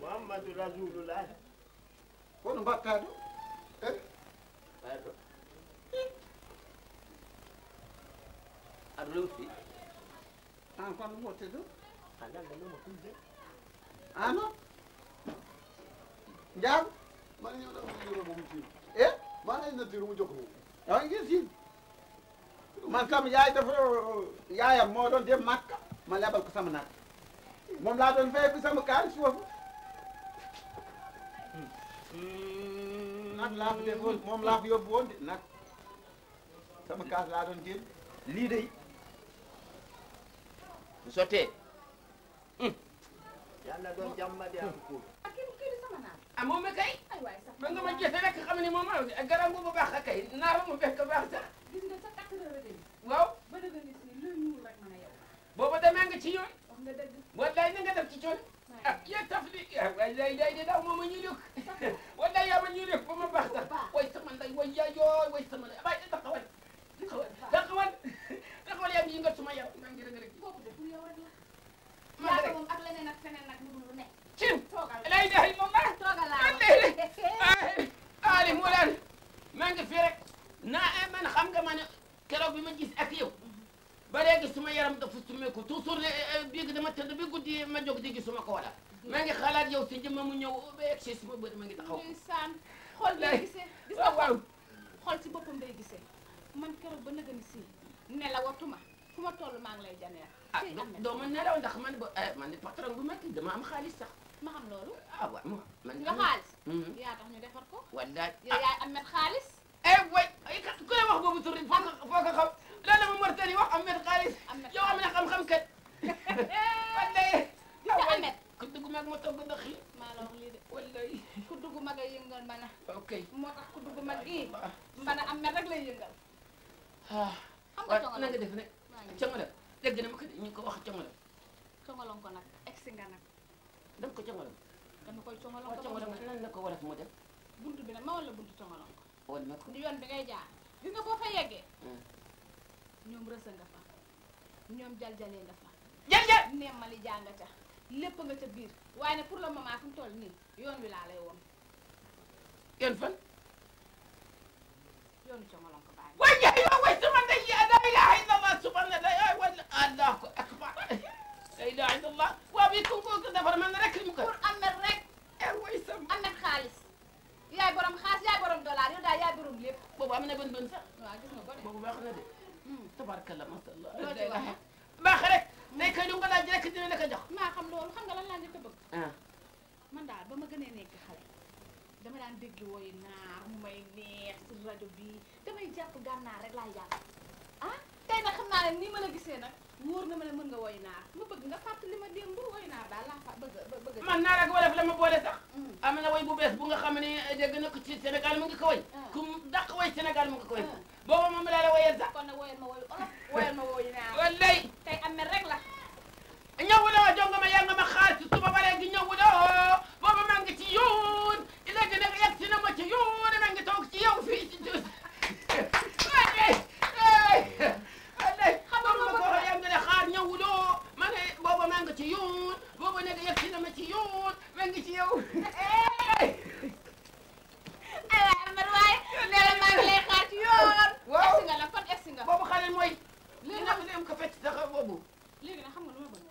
Muhammadu Rasulullah kono mbatta ɗo aɗo aɗa rewti an kono wotte ɗo ala ngaloma kulde ano jam man ñëw na am moom ci e maa ngi leen di mu jox moom o gisi man kam yaay dafa yaayam moo doon dem Makka ma lebal ko sama nag moom laa doon fay ko sama kaalis foofu nag laa fi defoon moom laa fi yóbbu woon de nag sama kaas laa doon jël lii de bu sottee yàlla doon jàmmade am ko ak kii di sama naan ah moom mi kay ay waay sax ba nga ma jëfe rek xam ni moom garam bu baax a kay naara mu fekk baax sax gis nga sa 4 heures demi waaw ba dëgg nit ni lu ñuul rek mën a yow booba demee nga ci yoon wax nga dëgg wallaay na nga def ci coon ah yaa taf li wallaay day di daw moom a ñuy luk wallaay yaa ma ñuy luk ba ma baax sax way sama nday way yaa yooy way sama nday abay taxawal taxawal yaa ngi yëngal suma yaw maa ngi rek rek boobu de pour yow rek la man yaa rek ko moom ak leneen ak feneen nag lu nekk cin toogal la ilaha illallah toogal laa ali mu laan maa ngi fi rek naa man xam nga ma ne keroog bi ma gis ak yow ba léegi suma yaram dafa summeeku toujours bii dama tëdd bi guddi ma jóg di gisuma ko wala maa ngi xalaat yow si jëmma mu ñëw ba egg si suma bët ma ngi taxaw ndeysaan xol day gisee gis nga waaw xol si boppam day gisee man keroog ba nëgëni si nelawatuma fu ma toll maa ngi lay janeer ah doo ma nelaw ndax man ba man di patron bu metti dama am xaalis sax ma xam loolu ah waaw man nga xaalis yaa tax ñu defar ko wallaay yow yaay amet xaalis way ku lay wax boobu tur foo ko xam loolu la ma Mauritanie wax amet xaalis yow am na xam-xam kat wallaay gis nga amet ku dugg mag ma togg ndax yi maa la wax lii de wallaay ku dugg mag a yëngal mbana ok moo tax ku dugg mag ii mbana amet rek lay yëngal ah xam nga congolon na nga def ne congolon dégg na ma ko ñu ko wax congolon congolon ko nag egsi nga nag danga ko congolon dama koy congolon ko congolon nan la ko war a mu def buntu bi nag ma wala buntu congolon ko wala ma ko di yoon bi ngay jaar gis nga boo fa yeggee ñoom rësa nga fa ñoom jaljalee nga fa jaljal nemmali jaa nga ca lépp nga ca biir waaye ne pour le moment fi mu toll nii yoon wi laa lay woon yoon fan yoonu congolon ko bàyyi way sama ndey la ilaha illallah subhanallah wala allahu akbar la ilaha illallah waa bi ko defar man rek mu ko pour amet rek way sam amet xaalis yaay borom xaalis yaay borom dollar yow daal yaay borom lépp boobu am na bën sax waaw gis nga ko de boobu baax na de tabarakallah masallah loo ci wax baax rek day kay lu nga laaj rek dina la ko jox maa xam loolu xam nga lan laa njëkk a bëgg ah man daal ba ma gënee nekk xale dama daan dégg wooyu naar mu may neex si rajo bi damay jàpp gànnaar rek laay jàpp ah tey nag xam naa ne nii ma la gisee nag wóor na ma ne mën nga woy naar ma bëgg nga fàttali ma démb woy naar daal laa fa bëgg man naar ak wolof la ma boole sax am na way bu bees bu nga xam ne dégg na ko ci Sénégal mu ngi ko way ku dàq way Sénégal mu ngi ko way booba moom laa la wayal sax kon nag woyal ma woyu olof woyal ma woyu naar wallay tey amee rek la ñëwuloo jonga ma yaa nga ma xaar ci suba ba léegi ñëwuloo booba maa ngi ci yoon léegi nag yegg si na ma ci yoon maa ngi toog ci yow fii ci xam nga ma ko yaa nga ne xaar ñëwuloo ma ne booba maa ngi ci yoon booba nag yegg si na ma ci yoon maa ngi ci yow ay waay Amar waaye nee la maa ngi lay xaar ci yoon waaw egsi nga nag kon egsi nga boobu xale mooy léegi nag dem ko fecc sax boobu léegi nag xam nga lu ma bëgg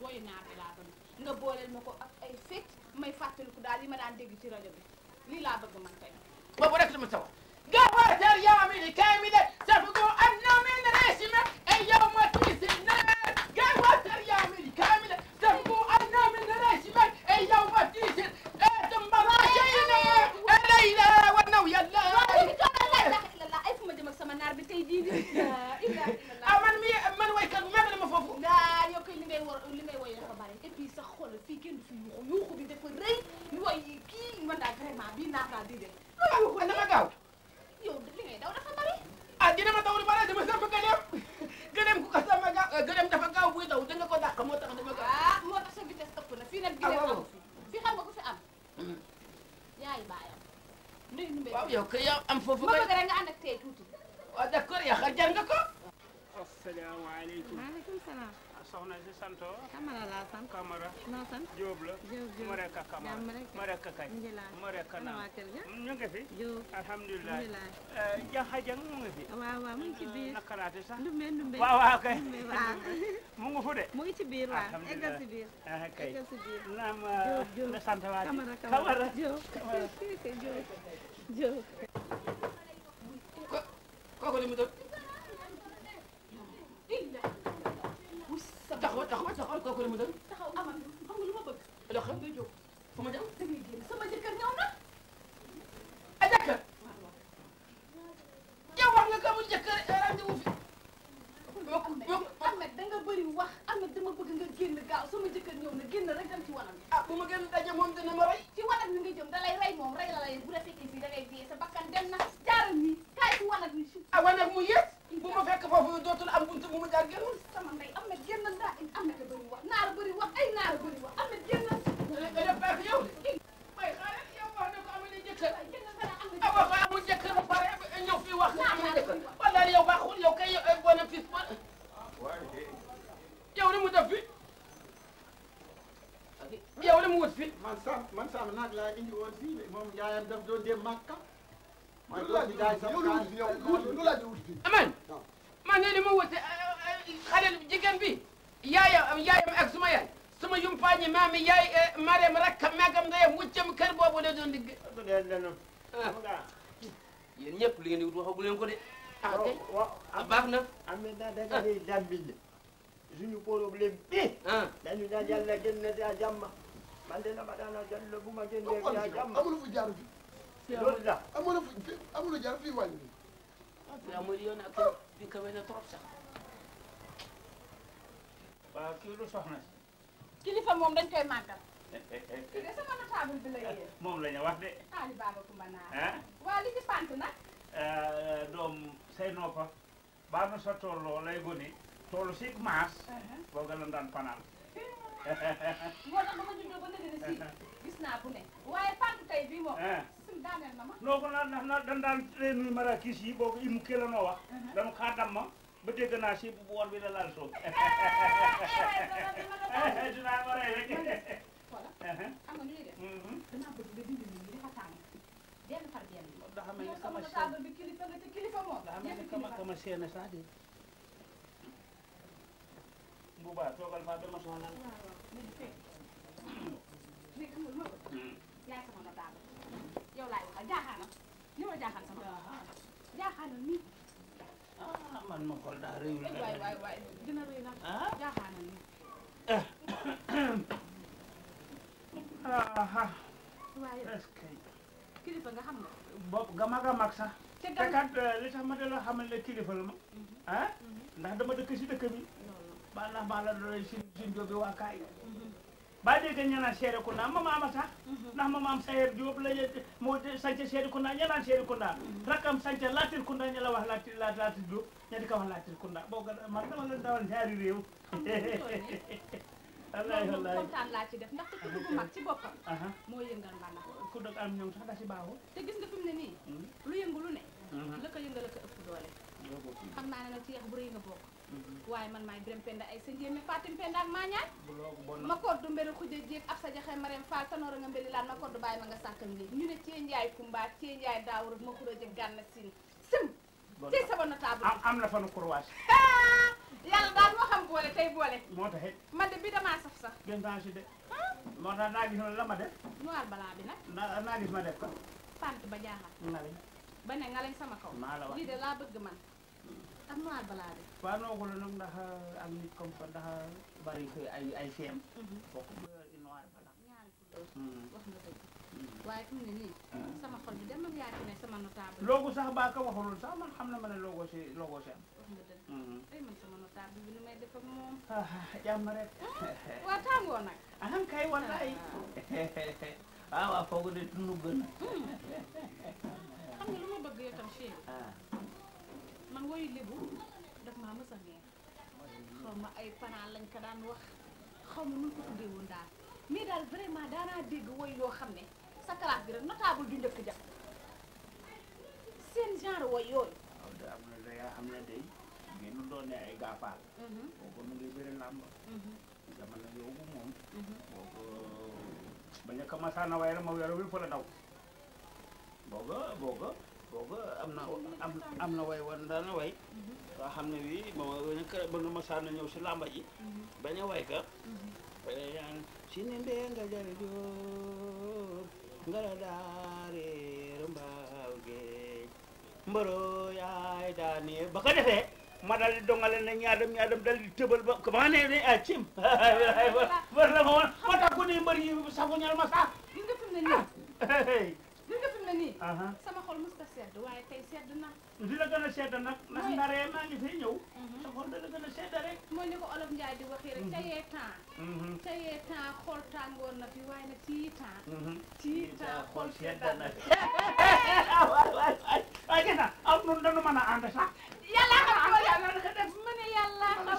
woyu naar bi laa bëgg nga booleel ma ko ak ay fecc may fàttaliku daal yi ma daan dégg ci rajo bi lii laa bëgg man tey boobu rek la ma sawa gawatar yamini kamile safugo anna min resime e yawma tisina gawatar yamini kamile safugo anna min resime e yawma tisin e tumbara shayna e layla wa naw yalla ay fu ma jëm ak sama naar bi tey jii man waykat mag la ma foofu ndaa yow kay li ngay woy dafa bari et puis sax xool fii kenn du fi yuuxu bi dafa rëy woy kii man daal vraiment bii naar daal di dem dama gaaw yow li ngay daw dafa bari dina ma daw lu bari dama sama gëlëm ku ko sama gëlëm dafa gaaw buy daw da nga ko dàq moo tax dama gaaw moo tax sa vitesse ëpp na fii nag gi am fii xam nga ku fi am yaay baayam ndey nu waaw yow kay yow am foofu ma bëgg rek nga ànd ak tey tuuti waaw d'accord yaa xar jar nga ko asalaamaaleykum. maaleykum salaam. soxna si santo Camara laa sant. Camara. noo sant. Jóob la. Jóob ma rek a Camara. jàmm rek. ma rek a kay. Alhamdulilah. ma rek a naam. waa kër ga. ñu ngi fi. Jóob. alhamdulilah. alhamdulilah. Jaxa Jang mu ngi fi. waaw waaw mu ngi ci biir. nakalaate sax. Ndumbe Ndumbe. waaw waaw kay. Ndumbe waaw. mu ngi fu de. mu ngi ci biir waaw. alhamdulilah. eggal ci biir. kay. eggal ci biir. naam Jóob Jóob. na sant waa ji. Camara Camara. Jóob. Camara. Jóob. Jóob. kooku li mu doon taxawal kooku li mu doon taxaw amal xam nga lu ma bëgg dox nga jóg fu ma jëm da ngay génn sama jëkkër ñëw na a jëkkër yow wax nga ko amul jëkkër rendez-vous fi Ahmed da nga bëri wax Ahmed dama bëgg nga génn gaaw sama jëkkër ñëw na génn rek dem ci wanam bi bu ma gën daje moom dina ma rey ci wanam bi nga jëm da lay rey moom rey la lay bu la fekkee fii da ngay dee sa bakkan dem na jaaral nii kaay ci wanam bi wanag mu yées bu ma fekk foofu dootul am buntu bu mu jaar génn sama ndey Ahmed génn daa Ahmed a bëri wax naara bëri wax ay naara bëri wax Ahmed génn def baax yow de may xaaral yow wax na ko amul jëkkër wax ko amul jëkkër ba pare ñëw fii wax nga amul jëkkër wallaahi yow baaxul yow kay bonam fils ba yow li mu def fi yow li mu wut fi man sam nag laa indi woon fii de moom yaayam daf doon dem Makka yow lu laaj wut fii aman man ne li ma wute xale jigéen bi yaayam ak suma yaay suma yumpaañi maami yaay Marème rakka magam ndeyam wuccam kër boobu la doon liggéey. yéen ñëpp li ngeen di wut waxagu leen ko de. ah kay baax na. am na da ngay dambil suñu problème bi. dañu daan yàlla génne daa jàmm. man de dama daan jàll bu ma génnee daa jàmm. amul fu jaar fi. loolu la. amul jaar fii wàññi bi. ah mooy yoon ak bi kawe na trop sax. waaw kii lu soxna si. kilifa moom dañ koy màggal. kii de sama notable bi la yéen. moom la ñu wax de. Ali Baba Kumba Naar. ah. waa li ci pant nag. doom say noppa baa na sa tolloo lay goni tollu si maas. boo gën a daan fanaan. moo tax dama juddoo ba léegi ne si gis naa bu ne waaye pant tey bii moom. sim daaneel na ma. noo ko na dan daan reenu marakis yi boobu imu kii la noo wax. dañu xaa dam ma ba dégg naa si bu boor bi la laal soo. dinaa ma rey rek. voilà xam nga nu ñuy def. damaa bëgg nga dindi nii dafa tàng benn par benn. dafa mel ni sama notable bi kilifa nga te kilifa moom. dafa mel ni kama seene saa di. Mbuba toogal faa ba ma soxla. léegi xam nga lu ma bëgg. yaay sama notable yow laay waxal jaaxaanal li ma jaaxaan sama jaaxaanal nii. ah man ma xool daa réew la. waay dina rëy nag. jaaxaanal nii. waaye est-ce que. kilifa nga xam nga. bopp ga mag a mag sax. te te kat li tax ma de la xamal ne kilifa la ma. ah ndax dama dëkk si dëkk bi. ba ndax maa la doon si jóge waa kaay. ba dégg ñu naan Serekunda mama ama sax. ndax mama am Sayer Diop la moo sànce Serekunda ñu naan Serekunda. rakam sànce Latir Kunda ñu la wax Latir Diop ñu di ko wax Latir Kunda boo ko man dama leen dawal ñaari réew. wallaay wallaay kontaan laa ci def ndax te tudd bu mag ci boppam. moo yëngal mbaa nag. ku dëkk am ñoom sax da si baaxul. te gis nga fi mu ne nii. lu yëngu lu ne. la ko yëngal la ko ëpp doole. xam naa ne nag ci yax bu rëy nga bokk. waaye man maay Birame Penda ay sa njéeme Fatim Penda ak Maañaay. ma koddu mbéri xujja jéeg ab sa jaxe Marème Fall tanoora nga mbéli laan ma koddu bàyyi ma nga sàkkal léeg ñu ne cee njaay Kumba cee njaay daaw rek ma xura jëg gànna siin sim ci sama notable am na fanu croise. yàlla daal moo xam boole tey boole. moo taxit. man de bi damaa saf sax. gën naa si de. moo tax naa gis la ma def. noir balaa bi nag. naa gis ma def ko. pant ba jaaxal. ngalañ. ba ne ngalañ sama kaw. maa la wax lii de laa bëgg man. ak noir balaa bi. waaw noogu la nag ndax ak nit comme que ndax bari ay feem. fokk bu noir balaa. ñaari couleur. wax nga dëgg. waaye fi mu ne nii. sama xol bi dem ak yaa ci ne sama notable. loogu sax baa ko waxulul sax man xam na ma ne loogoo si am. wax nga dëgg. ay man sama notable bi nu may def ak moom. jàmm rek. waa tàngoo nag. aham kay wallaay. waaw foogu de tunu gën. xam nga lu ma bëgg yow tam chéri. man woyu lébu daf maa mës a neex. xaw ma ay parents lañ ko daan wax xaw ma nu ko tuddee woon daal mais daal vraiment daanaa dégg woy yoo xam ne sa classe bi rek notable du njëkk ja seen genre woy yooyu. waaw de am na day am na day mais nu doon ne ay gaafaal. boobu mu ngi bëri làmb. jamono yoobu moom. boobu bañ a commencé na waaye rek ma yore wi fa la daw. booga am na way wan daana way. nga xam ne bii ba nga masaan ñëw si làmba ji. bañ a way ka. yaa si ne mbee nga jare joor nga la daareer mbaaw geej mbaro yaay daane ba ko defee ma dal di dongale ne ñaadam dal di tëbal ba ma ne ne a cim war la ma woon moo tax ku ne mbër yi safu ñal ma sax gis nga fi mu ne nii gis nga fi mu ne nii sama xol mës ta sedd waaye tey sedd na di la gën a sedd nag ndax ndaree maa ngi fay ñëw sa xol da la gën a sedd rek mooy ni ko olof Njaay di waxee rek ca yee temps xool tàngoor na fi waaye nag ci temps xool sedd na waay gis na am nun dañu mën a ànd sax yàlla xam ko yàlla ko def ma ne yàlla xam doole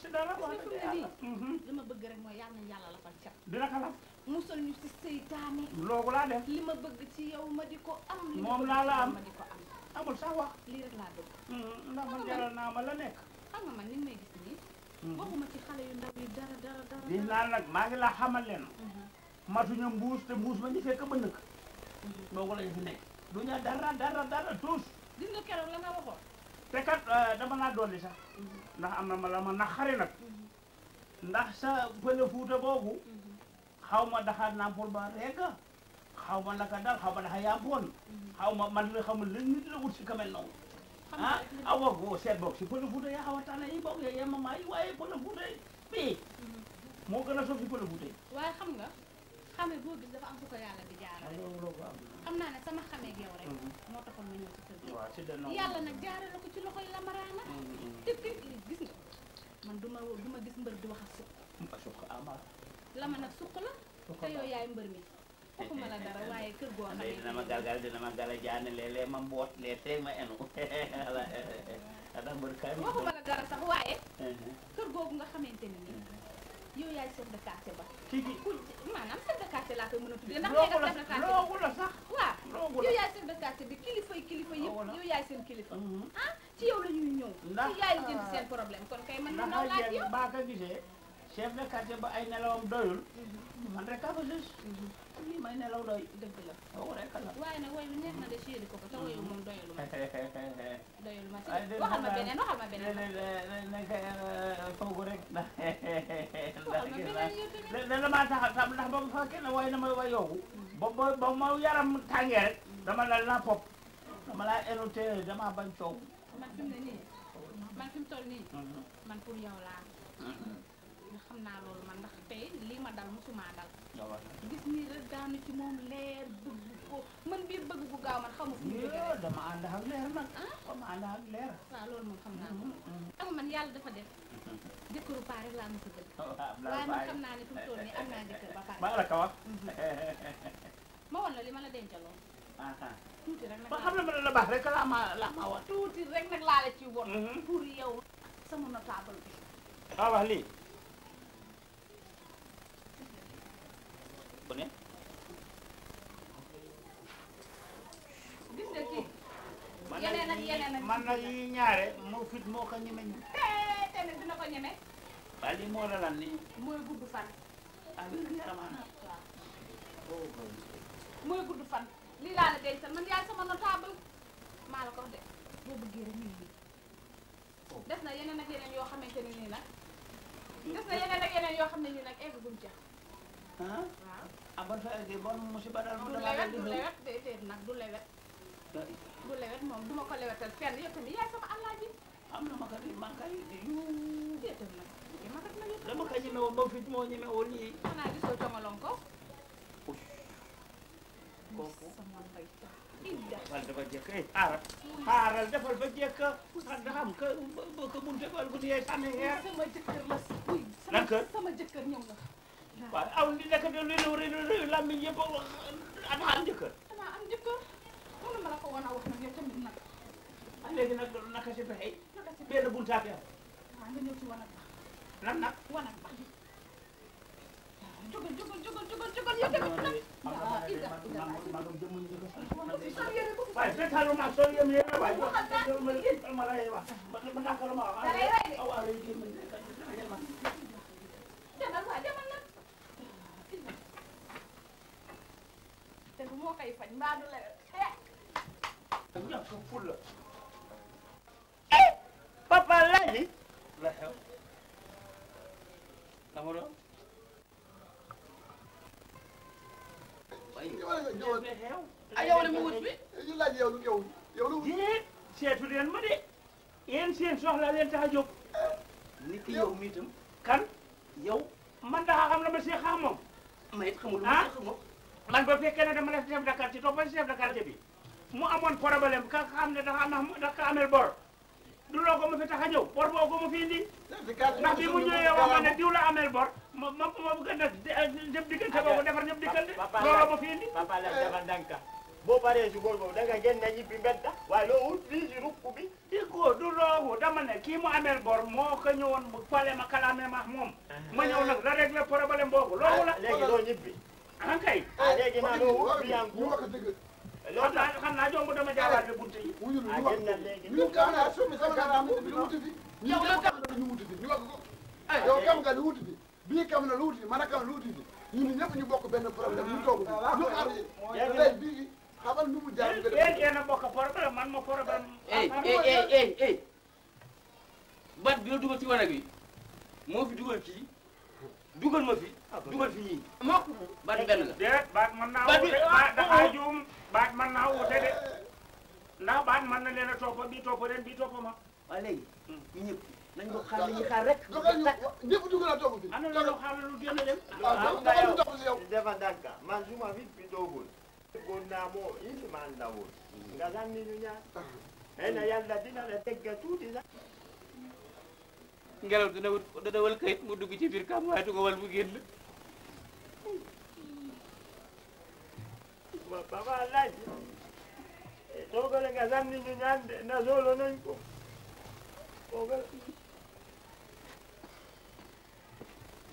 si dara fi mu ne nii li ma bëgg rek mooy yàlla na yàlla la fa cat dina ko laf musal ñu si seytaane loogu laa def li ma bëgg ci yow ma di ko am li moom laa la am ma di ko am amul sax wax lii rek laa bëgg ndax man jaral naa ma la nekk xam nga man ni may gis nii waxuma ci xale yu ndaw yi dara gis naa nag maa ngi laa xamal leen matuñu mbuus te mbuus ma ñu fekk ba nëkk loogu la ñu fi nekk du ñu dara tous gis nga keroog la nga waxoon te kat dama naa dolli sax ndax am na ma la ma naqari nag ndax sa pële Fuuta boobu xaw ma daxa nampol ba rek xaw ma naka dal xaw ma daxa yampoon xaw ma man la xamul lan nit la wut si kamel noonu a wog wo seet boog si pële Fuuta yaa xaw a tànn yi boog ya yemama yi waaye pële Fuuta yi bii moo gën a soof si pële Fuuta yi waaye xam nga xame boo gis dafa am fu ko yàlla di jaarale xam naa ne sama xamee ak yow rek moo taxoon ma ñëw ci kër gi waaw si de noonu yàlla nag jaarale ko ci loxoy lamaraana te gis nga man du ma gis mbër di wax a suq ama lama nag suq la te yow yaay mbër mi waxuma la dara waaye kër goo xamee dina ma galgal dina ma gala jaane léeg-léeg ma mboot léeg-léeg ma enu ala ndax mbër kaay waxuma la dara sax waaye kër googu nga xamante ne nii yow yaay chef de quartier ba kii ku maanaam chef de quartier laa koy mën a tuddee ndax nee nga chef de quartier loogu la sax waaw yow yaay chef de quartier bi kilifa yëpp yow yaay seen kilifa ah ci yow la ñuy ñëw ci yaay li jënd seen problème kon kay man naw laaj yow baa ko gisee chef de quartier ba ay nelawam doyul man rek a fa gis lii may nelaw doy dëgg la waaw rek la waaye nag woy bi neex na de chéri ko te woyu moom doyulu ma doyulu ma ci waxal ma beneen nañ koy foogu rek ndax dama tax tam ndax ba mu fa kenn way na ma way yoogu ba ma yaram tàngee rek dama la la pop dama laa enu te dama bañ coow man fi mu ne nii man fi mu toll nii man pour yow laa nga xam naa loolu man ndax tey lii ma dal musuma dal gis nii rek daanu ci moom leer bëgg ko man biir bëgg bu gaaw man xamu fu mu jógee dama ànd ak leer nag dama ànd ak leer waaw loolu moom xam naa ko xam nga man yàlla dafa def jëkkëru paa rek laa mos a bëgg waaye man xam naa ne fi mu toll nii am naa jëkkër ba pare maa la ko wax ma woon la li ma la dencaloon tuuti rek nag ba xam ne ma la baax rek laa ma wax tuuti rek nag laa la ci won pour yow sama notable bi waaw wax lii ne gis nga kii yeneen ak yeneen ak man nag yi ñaare moo fit moo ko ñeme ñu te nag dina ko ñeme waaye lii moo la lan ni mooy gudd fan ak yaramaan mooy gudd fan lii laa la dencal man yaay sama notable maa la ko wax de boo bëggee rek nii des na yeneen ak yeneen yoo xamante ne nii nag des na yeneen ak yeneen yoo xam ne nii nag egguñ ca waaw ban fa eggee bon musiba dal du lewet du lewet déedéet nag du lewet du lewet moom duma ko lewetal fenn yow tamit yaay sama àllaaji am na ma ka di man kay déetal nag makat na yow dama ka ñeme woon ba fit moo ñeme woon nii xanaa gisoo congalon ko kooku sama mbay wal dafa jekk xaaral defal ba jekk da xam ka ko bunte bal bu tiyee sànni xeer sama jëkkër la lan kër sama jëkkër ñëw na waaw aw li nekk de lu lammiñ yëpp dafa am jëkkër dama am jëkkër mënu ma la ko wan a wax nag yow tamit nag léegi nag naka si pexe benn buntaat yow waaw nga ñëw ci wanag ba lan nag wanag ba jógal yow tamit nag waaye fekkalu ma soo yem yéen waaye ma lay wax ma nakalu ma wax waaw léegi demal waa demal nag te bu moo koy faj mbaa du lewet ñàkk fulla papa laaji la xew dama doon ah yow la mu wut bi ñu laaj yow lu déet seetu leen ma de yéen seen soxla leen tax a jóg nit ki yow mi itam kan yow man daa xam na ma see xam moom ma it xamul ah man ba fekkee ne dama def chef de quartier toppal chef de quartier bi mu amoon problème ka xam ne dafa amel bor du loo ko ma fi tax a ñëw bor boo ko ma fi indi ndax bi mu ñëwee wax ma ne diw la amel bor ma bëgg a ñëpp diggante boobu defar ñëpp diggante looloo ma fi indi papa la dafa danka boo paree si góor boobu da nga génn ñibbi mbedd waaye loo wut fii si rukk bi ko du loogu dama ne kii mu amel bor moo ko ñëwoon mu fale ma kalaame ma moom ma ñëw nag la régler problème boobu loolu la léegi doo ñibbi ah kay léegi naa loo wut fii en xam naa jomb dama jaawaale bunte yi ñu kam nga sumi sa kara mu bi wuti fi yow kam nga ñu wuti fi ñu wax ko yow kam nga lu wuti fi bii kam na lu wuti fi man kam lu wuti fi ñun ñëpp ñu bokk benn problème ñu toog ñu xaar bii xamal nu mu jaar nga yéen yéen a bokk problème man ma problème. bat bi la dugal ci wanag wi moo fi dugal kii dugal ma fi dugal fi ñii. mokk bat benn la. déet baat mën naa Baat bi- wute baat dafa juum baat mën naa wute de ndax baat mën na leen a topp bii topp ren bii topp ma. waaye léegi ñu ñëpp nañ ko xaar li ñuy xaar rek. ñëpp dugg naa toog fi ana loolu xaaral lu génn dem. dama lu toog si yow Defa ndànk man suma fit bi doogul. Góor naa moo indi maa ndawul. Nga xam ni ñu ñaar. Xëy na yàlla dina la tegga tuuti sax. ngelaw dana wal kayit mu dugg ci biir kam waaye du ko wal mu génn. Papa laaj. Toogale nga xam ni ñu ñaar na solo nañ ko. Toogale.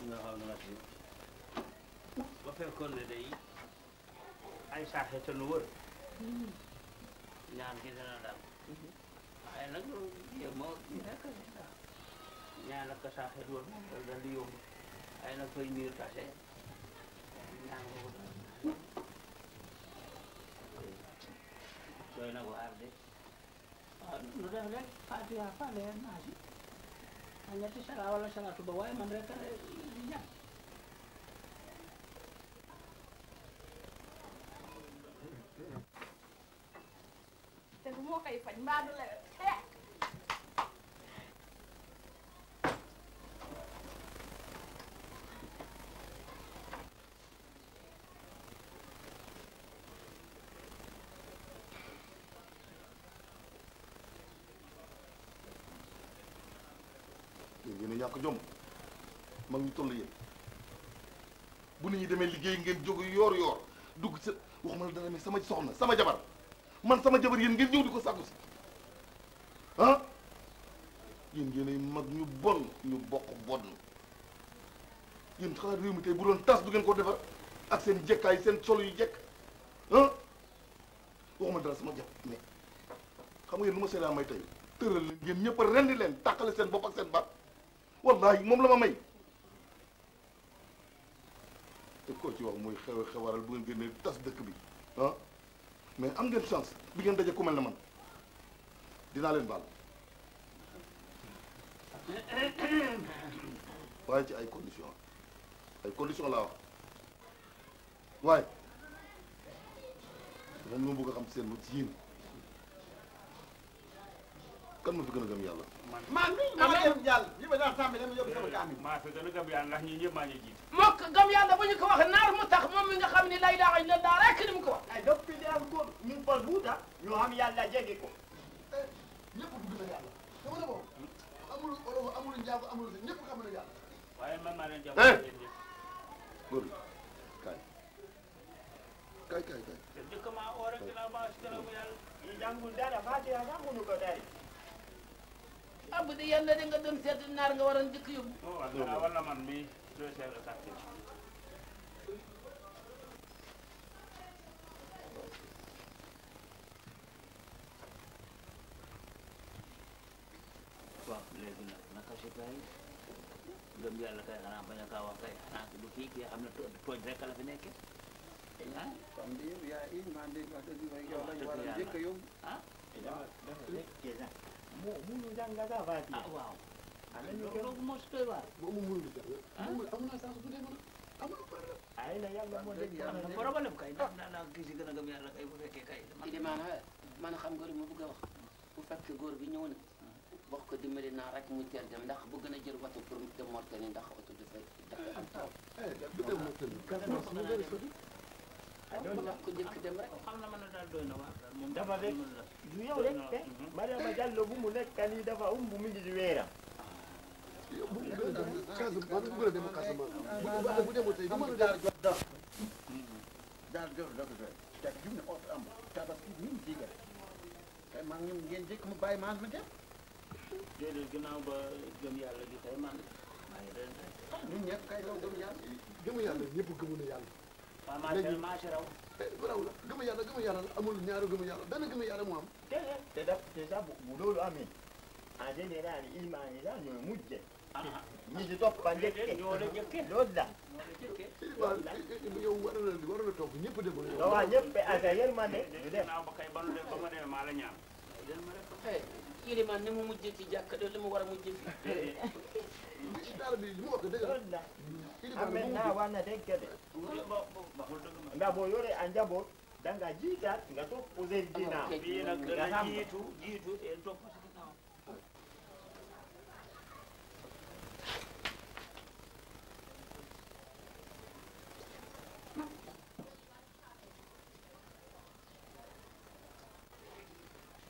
nga xam ne si ba fekkoon ne day ay saaxe te nu wër ñaan gi dina daal waaye nag loolu yow moo nekk ñaan ak saaxe du wër loolu daal di yomb waaye nag fay miir tase ñaan nga ko daal doy na waar de waaw nu def rek Fatiha fale naa si a ñetti sala wala salatu ba waaye man rek di ñaan te du moo koy faj mbaa du la xeex. yéen yéen a ñàkk jom mag ñu toll yéen bu nit ñi demee liggéey ngeen jóg yoor dugg sa waxuma la dara mais sama soxna sama jabar man sama jabar yéen ngeen ñëw di ko sàkku si ah yéen yéen ay mag ñu bon ñu bokk bon yéen xanaa réew mi tey bu doon tas du ngeen ko defar ak seen jekkaay seen solo yu jekk ah waxuma dara sama jabar mais xam nga yéen lu ma seedaa may tey tëral leen ngeen ñëpp a rendi leen tàqale seen bopp ak seen baat wallahi moom la ma may te koo ci wax mooy xewaral bu ngeen génnee tas dëkk bi ah mais am ngeen chance bi ngeen daje ku mel ne man dinaa leen baal waaye ci ay conditions laa wax waaye moom lu ma bëgg a xam ci seen ci yéen kan ma fi gën a gëm yàlla. man maa dem jàll li ma daan sàmmi dama yóbbu sama kaam maa fi gën a gëm yàlla ndax ñi ñëpp maa ñu jiit mokk gam yàlla bu ñu ko wax naar mu tax moom mi nga xam ni lay daa illa daa rek ni mu ko wax. ay depuis di am góor ñu ngi fal buuta ñu xam yàlla jege ko. ñëpp dugg na yàlla dama ne boobu amul olof amul njaago amul si ñëpp xam na yàlla waaye man maa leen jàpp Eh! yéen ñëpp góor gi kaay te jëkk maa oo rek dinaa maa si gën a mu yàlla ñu jàngul dara Fatiha sax mënu ko tari. ah bu dee yàlla de nga doon seet naar nga waroon jëkk yóbbu. wala man mi deux chefs de quartier waaw léegi nag naka si kay gëm yàlla kay xanaa bañ a kaa wax kay xanaa du kii kii xam ne tooñ rek la fi nekke ah kon di yaa i man de wax dëgg yow lañ war a njëkk a yóbbu ah mu munu jàng sax Fatiha. ah waaw ana ñu loolu moo si doy waar boobu mënul di jàng amul naa chance bu dee mën a amul problème ay na yàlla moo dégg am na problème kay naa kii si gën a gëm yàlla kay bu fekkee kay kii de man xam nga li ma bëgg a wax bu fekkee góor bi ñëw na wax ko dimbali naa rek mu teel dem ndax bëgg na jël oto pour dem Mauritanie ndax oto dafay am taw. du dem nag tamit Casamance mu bëri sori mu wax ko jëkk dem rek. xam na mën na daal doy na waar daal moom dafa rek du yow rek te Mariama Diallo bu mu nekk nii dafa umb mi ngi di weeram. bu gën a dem Casamance man bu gën a dem Casamance bu demoo tey du mën a dem daal jor doog doy te jum ne oto am tabaski ñun digal kay maa ngi ngeen jëkk mu bàyyi maas ma dem déedéet ginnaaw ba gëm yàlla gi tey man maa ngi leen ñun ñëpp kay loo gëm yàlla gëmu yàlla ñëpp gëmu na yàlla waaw maa si raw raw la gëmu yàlla la amul ñaari gëmu yàlla benn gëmu yàlla moo am te daf te sax bu loolu amee en général ilimaan yi sax ñooy mujje ñi ci topp ba njëkke ñoo la njëkke loolu la yow war na toog ñëpp déglu nga wax ñëpp asa yërmande ñu def naa ba kay ba ma demee maa la ñaan ilimaan ni mu mujjee ci jàkka de li mu war a mujjee fii daal bi li mu wax dëgg loolu la amen naa wax na dëgg de nga boo yore a njaboot danga jiitaat nga topp poser ginnaaw bii nag dana jiitu te topp ci ginnaaw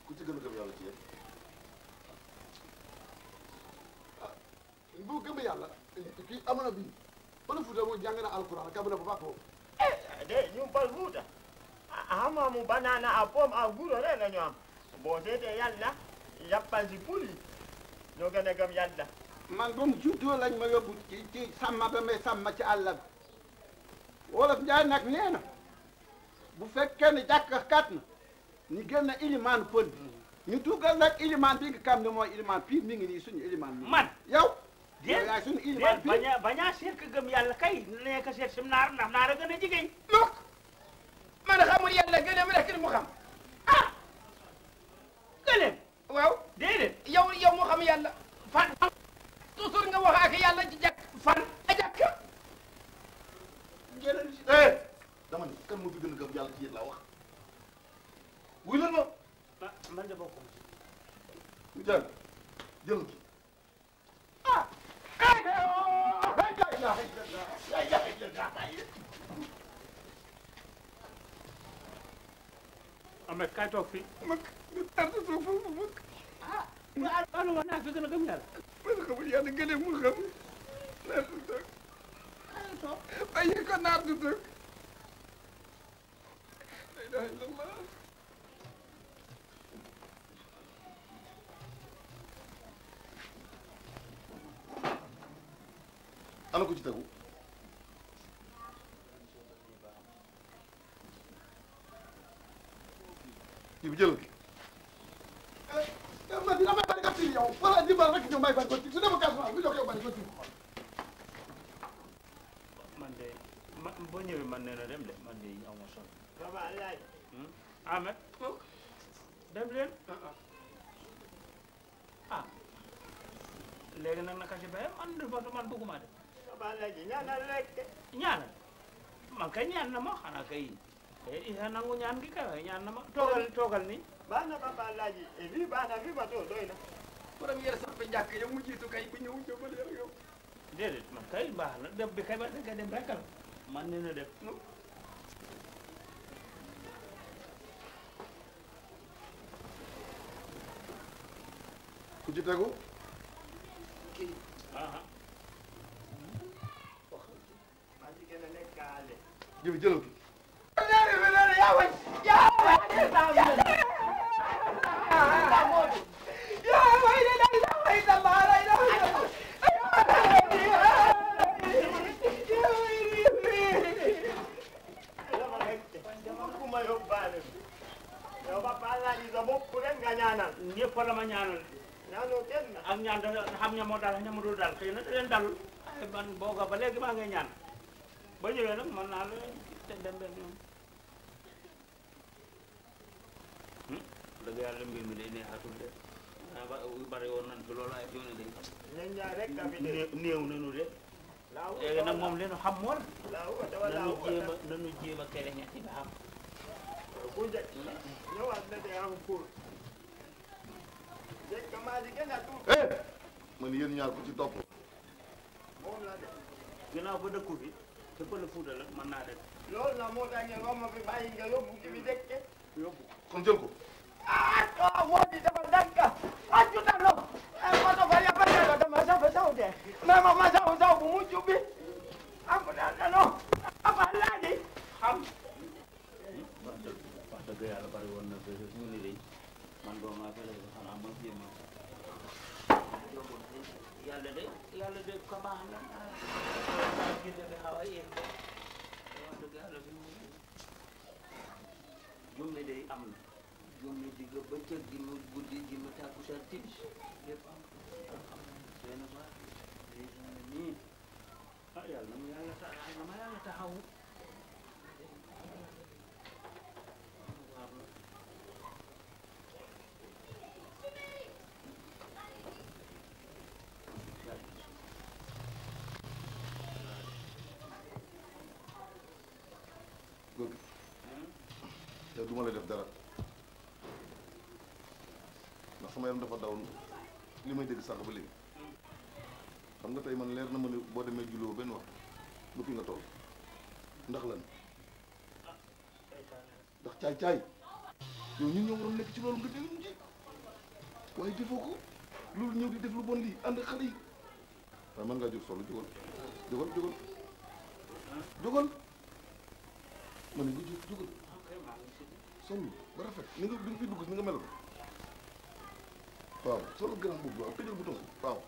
ku ci gën a gëm yàlla ci yéen bu gëm yàlla kii am na bii Pël Fuuta moom jàng na alquran kam na ba baax moom de ñun Pël Fuuta amamu banana a pomme a guro rek la ñu am boo seetee yàlla yàppal si pul yi ñoo gën a gëm yàlla man ba mu juddoo lañ ma yóbbu ci sàmm ba may sàmm ci àll bi wolof Njaay nag nee na bu fekkee ne jàkk kat na ñu génn ilimaan pël bi ñu dugal nag ilimaan bi nga xam ne mooy ilimaan pire mi ngi nii suñu ilimaan mi man yow déet yaay suñu ilimaan pire bañaa seet ka gëm yàlla kay nekk seet sim naar ndax naar a gën a jigéen mukk man xamul yàlla gëlëm rek li mu xam gëlëm waaw déedéet yow mu xam yàlla fan toujours nga wax ak yàlla ci jàkk fan a jàkk jëlal si dama ne kan moo fi gën a gëm yàlla ci yéen laa wax wuy leen ma man de bokkuma ñu jàng jël ki Ahmed kay toog fii mag ñu tarta toog foofu mag alo wax naa fi gën a gëm yàlla man xamul yàlla gële mu xam naar du toog bàyyi ko naar du toog la ilaha illallah ana ko ci tegu kii bi jëlal ki ma dina may bari gàtt yow wala dimbal rek ñu may bari ko ci su dema Casamance bu jox yow bari ko ci man de boo ñëwee man nee na dem de man de aw ma sol baba laaj Ahmed dem leen ah léegi nag naka si bayam man bëgguma dem baba laaj ñaanal rek ñaanal man kay ñaan na ma xanaa kay isa nangu ñaan gi kay waaye ñaan na ma toogal ni baax na baba laaj fii baax na fii ba too doy na première sax ba jàkk yow mu jiitu kay bu ñëw jóbal yow déedéet man kay baax na dem bi kay ba kay dem rek la man nee na dem ku ci tegu kii aha maa ci gën a nekk kaale jël jëlal ki kuma yóbbaale yow papa laaj sa bopp rek nga ñaanal ñëpp la ma ñaanal ñaanoo kenn ak ñaan da xam ña moo dal ña mu dul dal xëy na da leen dalul ay man booga ba léegi maa ngay ñaan ba ñëwee nag mën naa la te dem benn yoon dëgg yàlla mbir mi day neexatul de bari woon nañ fi loolu ay joone day ñun ñaar rek ka fi de néew nañu de léegi nag moom leenu xam mool nanu jéem a kere ñetti ba xam ku njëkk ñëwaat na de am pour njëkk maa di gën a tuuti man yéen ñaar ku ci topp moom la de ginnaaw ba dëkku bi te Pël Fuuta la mën naa def loolu la moo tax ngeen romb fi bàyyi nga yóbbu ci bi dëkk yóbbu kon jël ko moo di dafa dànk ajutalo ma dafa yabal dama safa saw de mais ma saw saw bu mujj bi am na no aba laaji xam wax dëgg yàlla bari woon na ba mu ni day man doom maa fi la xanaa ma jéem yàlla de ko baax na ginde bi xaw a yéen wax dëgg yàlla fi mu jumle day am na jummi digga bëccëg gi ma guddi gi ma takkusaan timis lépp am seen ba nii ah yàlla na ma yàlla taxawu góor gi yow du ma la def dara ndax sama yaram dafa daw li may dégg sànq ba léegi xam nga tey man leer na ma ne boo demee juloo benn wax lu fi nga toll ndax lan ndax caay-caay yow ñun ñoo waroon nekk ci loolu nga dégg mu ji waaye defoo ko loolu ñëw di def lu bon lii ànd xale yi waaye mën ngaa jóg solo jógal ma ne nga jógal solo ba rafet ni nga bi nga fi dugg ni nga meloon waaw solo gërëm boobu waaw tëjal bouton waaw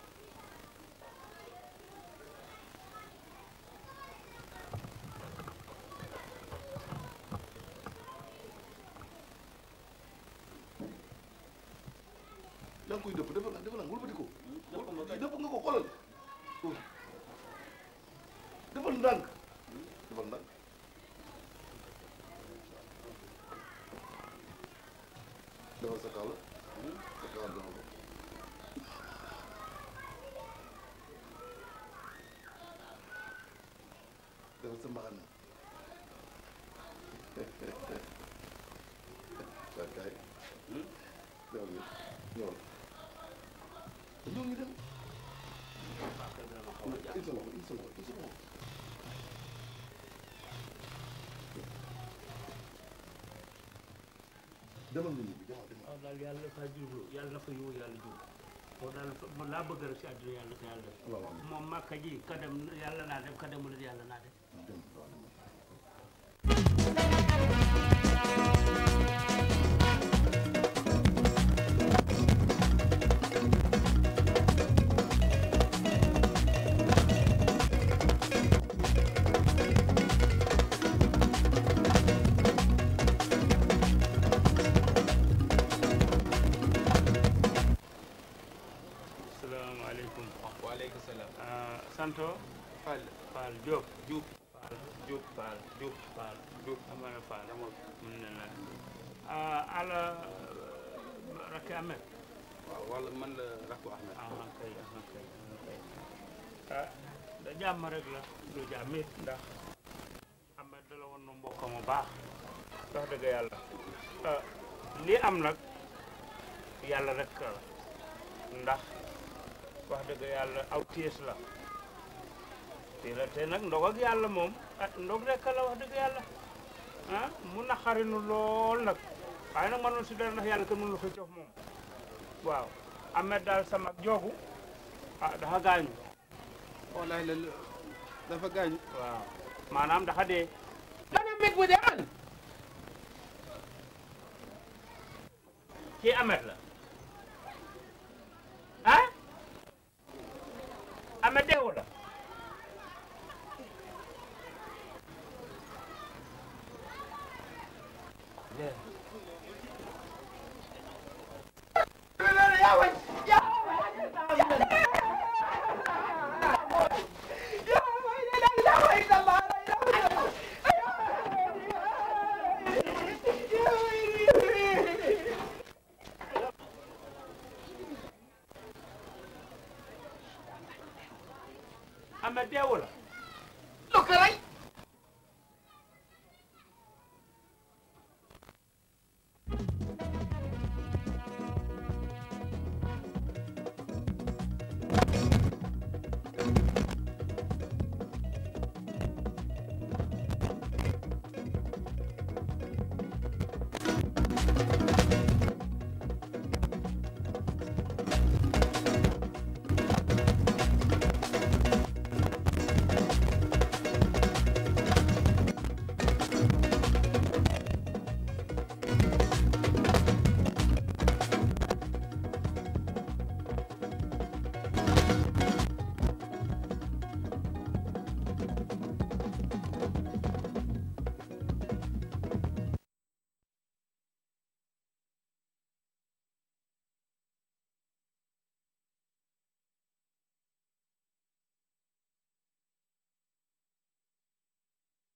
yaa ngi koy dëpp defal nga wëlbati ko dëpp nga ko xoolal defal ndànk defal sa kaw la sa kaw la defal ko defal sa mbaxana sa kaay defal ni ñëwal ñëw ñu dem insa loxo demal nga ñibbi demal. waaw daal yàlla dafa jublu yàlla na fa yiwu yàlla jublu moom daal man laa bëgg rek si àdduna yàlla ko yàlla def. moom màkka ji ka dem yàlla naa dem ka demul yàlla naa dem. santo Fall Diop amana Fall ala rakki Ahmed waaw wala man la rakku Ahmed kay da jàmm rek la du jàmm it ndax Ahmed da la woon nu mbokk mu baax wax dëgg yàlla lii am nag yàlla rek la ndax wax dëgg yàlla aw tiis la te nag ndog ak yàlla moom ndog rek la wax dëgg yàlla mu naqari nu lool nag waaye nag mënoon si dara ndax yàlla kenn mënu la ko jox moom waaw Ahmed daal sama joogu dafa gaañu wallahi la dafa gaañu waaw maanaam dafa dee dana mbég bu dee man kii Ahmed la Ahmed deewu la Ahmed deewu la lu ko rey